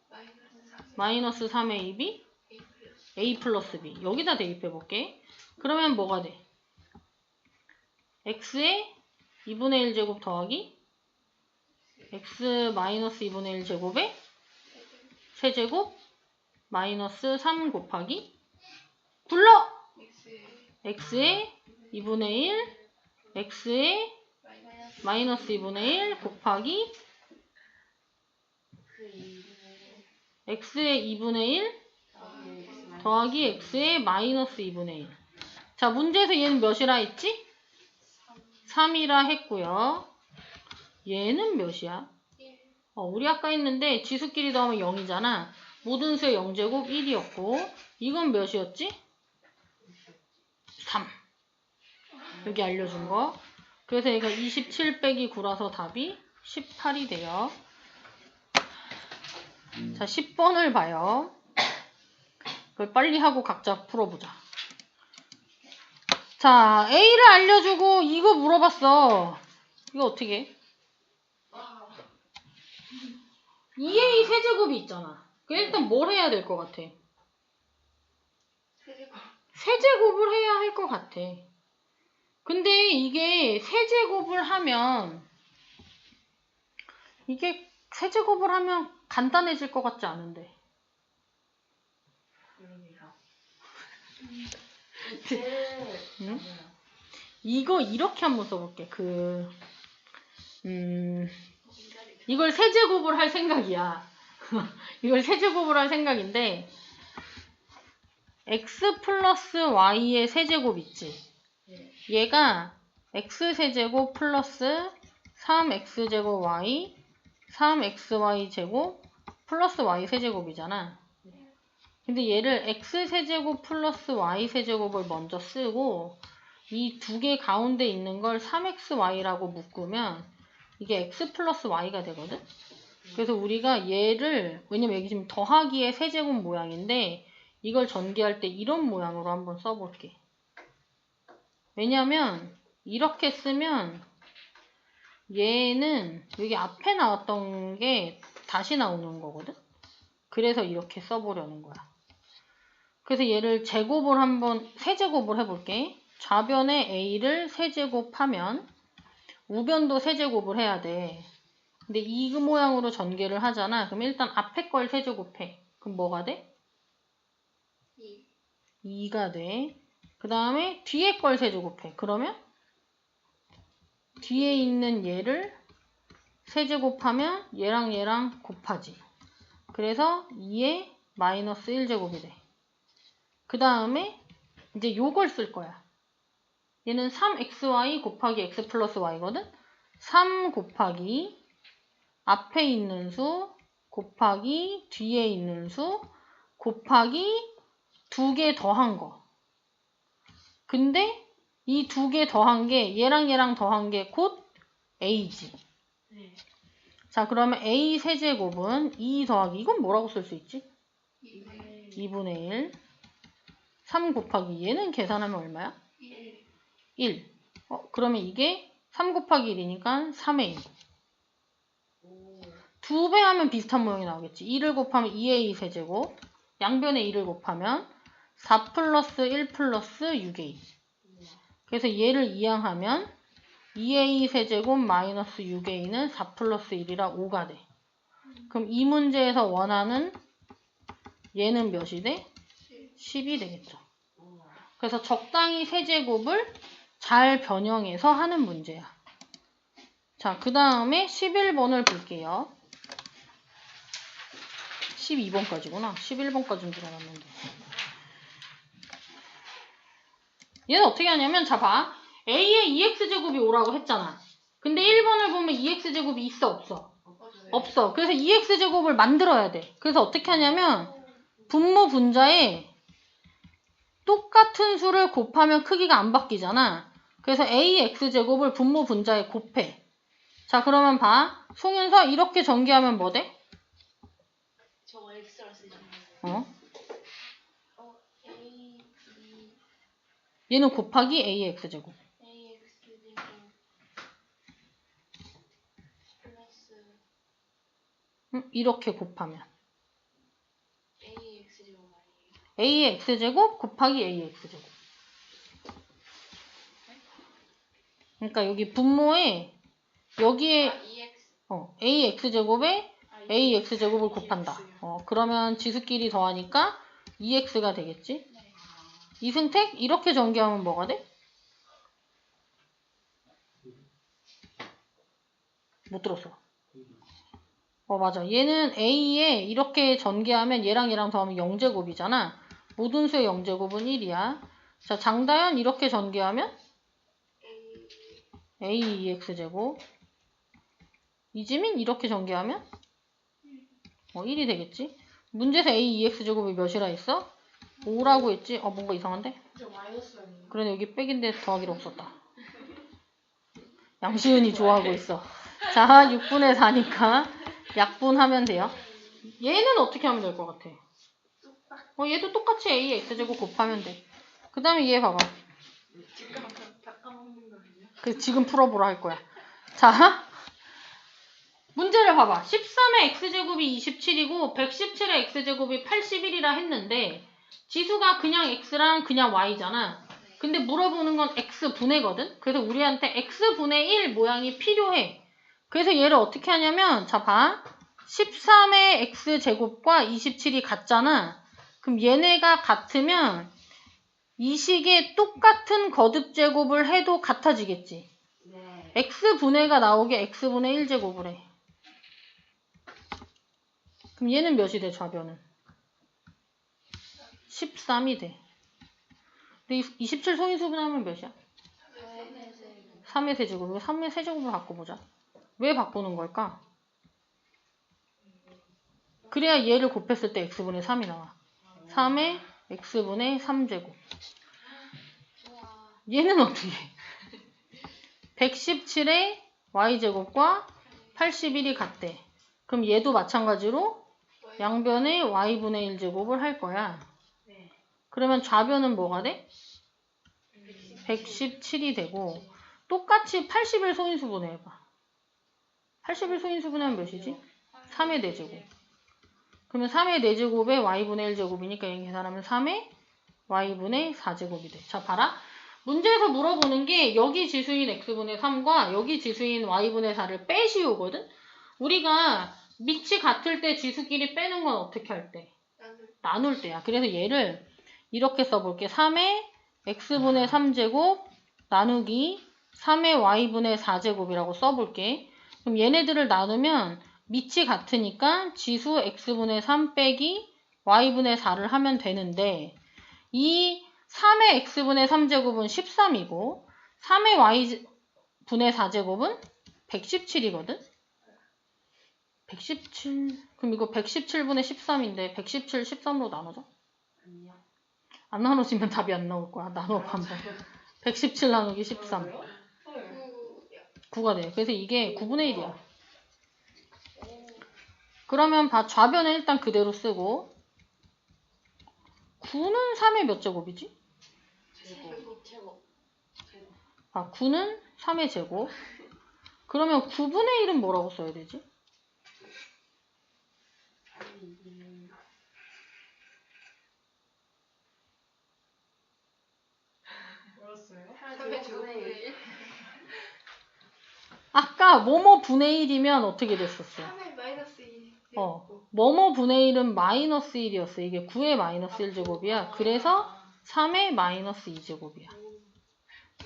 마이너스 3ab a 플러스 b. 여기다 대입해 볼게. 그러면 뭐가 돼? x의 2분의 1 제곱 더하기 x 마이너스 2분의 1 제곱의 세제곱 마이너스 3 곱하기 불러! x의 2분의 1 x의 마이너스 2분의 1 곱하기 x의 2분의 1 더하기 x의 마이너스 2분의 1. 자, 문제에서 얘는 몇이라 했지? 3이라 했고요. 얘는 몇이야? 우리 아까 했는데 지수끼리 더하면 0이잖아. 모든 수의 0제곱 1이었고 이건 몇이었지? 3. 여기 알려준 거. 그래서 얘가 27 빼기 9라서 답이 18이 돼요. 자, 10번을 봐요. 그걸 빨리 하고 각자 풀어보자. 자, A를 알려주고 이거 물어봤어. 이거 어떻게 해? 2A 세제곱이 있잖아. 그럼 일단 뭘 해야 될 것 같아? 세제곱을 해야 할 것 같아. 근데 이게 세제곱을 하면 간단해질 것 같지 않은데. 응? 이거 이렇게 한번 써볼게. 이걸 세제곱을 할 생각이야. 이걸 세제곱을 할 생각인데 x 플러스 y의 세제곱 있지. 얘가 x세제곱 플러스 3x제곱 y 3xy제곱 플러스 y세제곱이잖아. 근데 얘를 x세제곱 플러스 y세제곱을 먼저 쓰고 이 두 개 가운데 있는 걸 3xy라고 묶으면 이게 x 플러스 y가 되거든? 그래서 우리가 얘를, 왜냐면 여기 지금 더하기의 세제곱 모양인데 이걸 전개할 때 이런 모양으로 한번 써볼게. 왜냐면 이렇게 쓰면 얘는 여기 앞에 나왔던 게 다시 나오는 거거든? 그래서 이렇게 써보려는 거야. 그래서 얘를 제곱을 한번 세제곱을 해볼게. 좌변에 a를 세제곱하면 우변도 세제곱을 해야 돼. 근데 이 모양으로 전개를 하잖아. 그럼 일단 앞에 걸 세제곱해. 그럼 뭐가 돼? 2가 돼. 그 다음에 뒤에 걸 세제곱해. 그러면 뒤에 있는 얘를 세제곱하면 얘랑 얘랑 곱하지. 그래서 2에 마이너스 1제곱이 돼. 그 다음에 이제 요걸 쓸 거야. 얘는 3xy 곱하기 x 플러스 y거든? 3 곱하기 앞에 있는 수 곱하기 뒤에 있는 수 곱하기 두 개 더한 거. 근데 이 두 개 더한 게 얘랑 얘랑 더한 게 곧 a지. 네. 자, 그러면 a 세제곱은 2 더하기 이건 뭐라고 쓸 수 있지? 2분의 2분의 1. 3 곱하기 얘는 계산하면 얼마야? 1. 1. 그러면 이게 3 곱하기 1이니까 3의 1. 오. 2배 하면 비슷한 모양이 나오겠지. 2를 곱하면 2a 세제곱. 양변에 2를 곱하면 4 플러스 1 플러스 6a. 그래서 얘를 이항하면 2a 세제곱 마이너스 6a는 4 플러스 1이라 5가 돼. 그럼 이 문제에서 원하는 얘는 몇이 돼? 10이 되겠죠. 그래서 적당히 세제곱을 잘 변형해서 하는 문제야. 자, 그 다음에 11번을 볼게요. 12번까지구나. 11번까지인 줄 알았는데. 얘는 어떻게 하냐면, 자, 봐. a의 2x제곱이 오라고 했잖아. 근데 1번을 보면 2x제곱이 있어, 없어? 없어. 그래서 2x제곱을 만들어야 돼. 그래서 어떻게 하냐면, 분모 분자에 똑같은 수를 곱하면 크기가 안 바뀌잖아. 그래서 ax제곱을 분모 분자에 곱해. 자, 그러면 봐. 송윤서 이렇게 전개하면 뭐 돼? 저거 X라 쓰시는 어? A, B, 얘는 곱하기 ax제곱. AX 제곱 플러스 이렇게 곱하면. AX 제곱 아니에요? ax제곱 곱하기 ax제곱. 그러니까 여기 분모에 여기에 EX. ax제곱에 ax제곱을 곱한다. EX. 그러면 지수끼리 더하니까 2x가 되겠지. 네. 이승택 이렇게 전개하면 뭐가 돼? 못 들었어. 맞아. 얘는 a에 이렇게 전개하면 얘랑 얘랑 더하면 0제곱이잖아. 모든 수의 0제곱은 1이야. 자, 장다현 이렇게 전개하면 A, a 2x제곱. 이지민 이렇게 전개하면 1이 되겠지. 문제에서 a 2x제곱이 몇이라 했어? 5라고 했지? 뭔가 이상한데? 저 마이너스 아니에요? 그러네, 여기 백인데 더하기로 없었다. 양시은이 좋아하고 있어. 자, 6분의 4니까 약분하면 돼요. 얘는 어떻게 하면 될 것 같아? 얘도 똑같이 a x제곱 곱하면 돼. 그 다음에 얘 봐봐. 잠깐만 다 까먹는 거 아니에요? 지금 풀어보라 할 거야. 자, 문제를 봐봐. 13의 x제곱이 27이고 117의 x제곱이 81이라 했는데 지수가 그냥 x랑 그냥 y잖아. 근데 물어보는 건 x분해거든. 그래서 우리한테 x분의 1 모양이 필요해. 그래서 얘를 어떻게 하냐면, 자, 봐. 13의 x제곱과 27이 같잖아. 그럼 얘네가 같으면 이 식에 똑같은 거듭제곱을 해도 같아지겠지. 네. x분해가 나오게 x분의 1제곱을 해. 그럼 얘는 몇이 돼, 좌변은? 13이 돼. 근데 27 소인수분하면 몇이야? 3의 세제곱. 이거 3의 세제곱을 바꿔보자. 왜 바꾸는 걸까? 그래야 얘를 곱했을 때 x분의 3이 나와. 3의 x분의 3제곱. 얘는 어떻게 해? 117의 y제곱과 81이 같대. 그럼 얘도 마찬가지로 양변에 y분의 1제곱을 할 거야. 네. 그러면 좌변은 뭐가 돼? 117이 되고 똑같이 81 소인수분해 해봐. 81 소인수분하면 몇이지? 3의 4제곱. 그러면 3의 4제곱에 y분의 1제곱이니까 얘 계산하면 3의 y분의 4제곱이 돼. 자, 봐라. 문제에서 물어보는 게 여기 지수인 x분의 3과 여기 지수인 y분의 4를 빼시오거든? 우리가 밑이 같을 때 지수끼리 빼는 건 어떻게 할 때? 나눌 때야. 그래서 얘를 이렇게 써볼게. 3의 x분의 3제곱 나누기 3의 y분의 4제곱이라고 써볼게. 그럼 얘네들을 나누면 밑이 같으니까 지수 x분의 3 빼기 y분의 4를 하면 되는데 이 3의 x분의 3제곱은 13이고 3의 y분의 4제곱은 117이거든? 117, 그럼 이거 117분의 13인데 117, 13으로 나눠줘? 아니요. 안 나눠지면 답이 안 나올 거야. 나눠봐 한번. 117 나누기 13. 헐. 9가 돼. 그래서 이게 9분의 1이야. 그러면 좌변은 일단 그대로 쓰고 9는 3의 몇 제곱이지? 제곱. 9는 3의 제곱. 그러면 9분의 1은 뭐라고 써야 되지? 뭐였어요? 3의 제곱분의 1. 아까 뭐뭐 분의 1이면 어떻게 됐었어? 3의 마이너스 2. 뭐뭐 분의 1은 마이너스 1이었어. 이게 9의 마이너스 1제곱이야. 그래서 3의 마이너스 2제곱이야.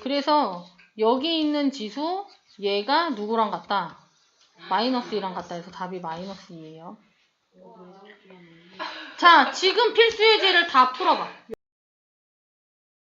그래서 여기 있는 지수 얘가 누구랑 같다? 마이너스 2랑 같다 해서 답이 마이너스 2예요. 자, 지금 필수 예제를 다 풀어봐.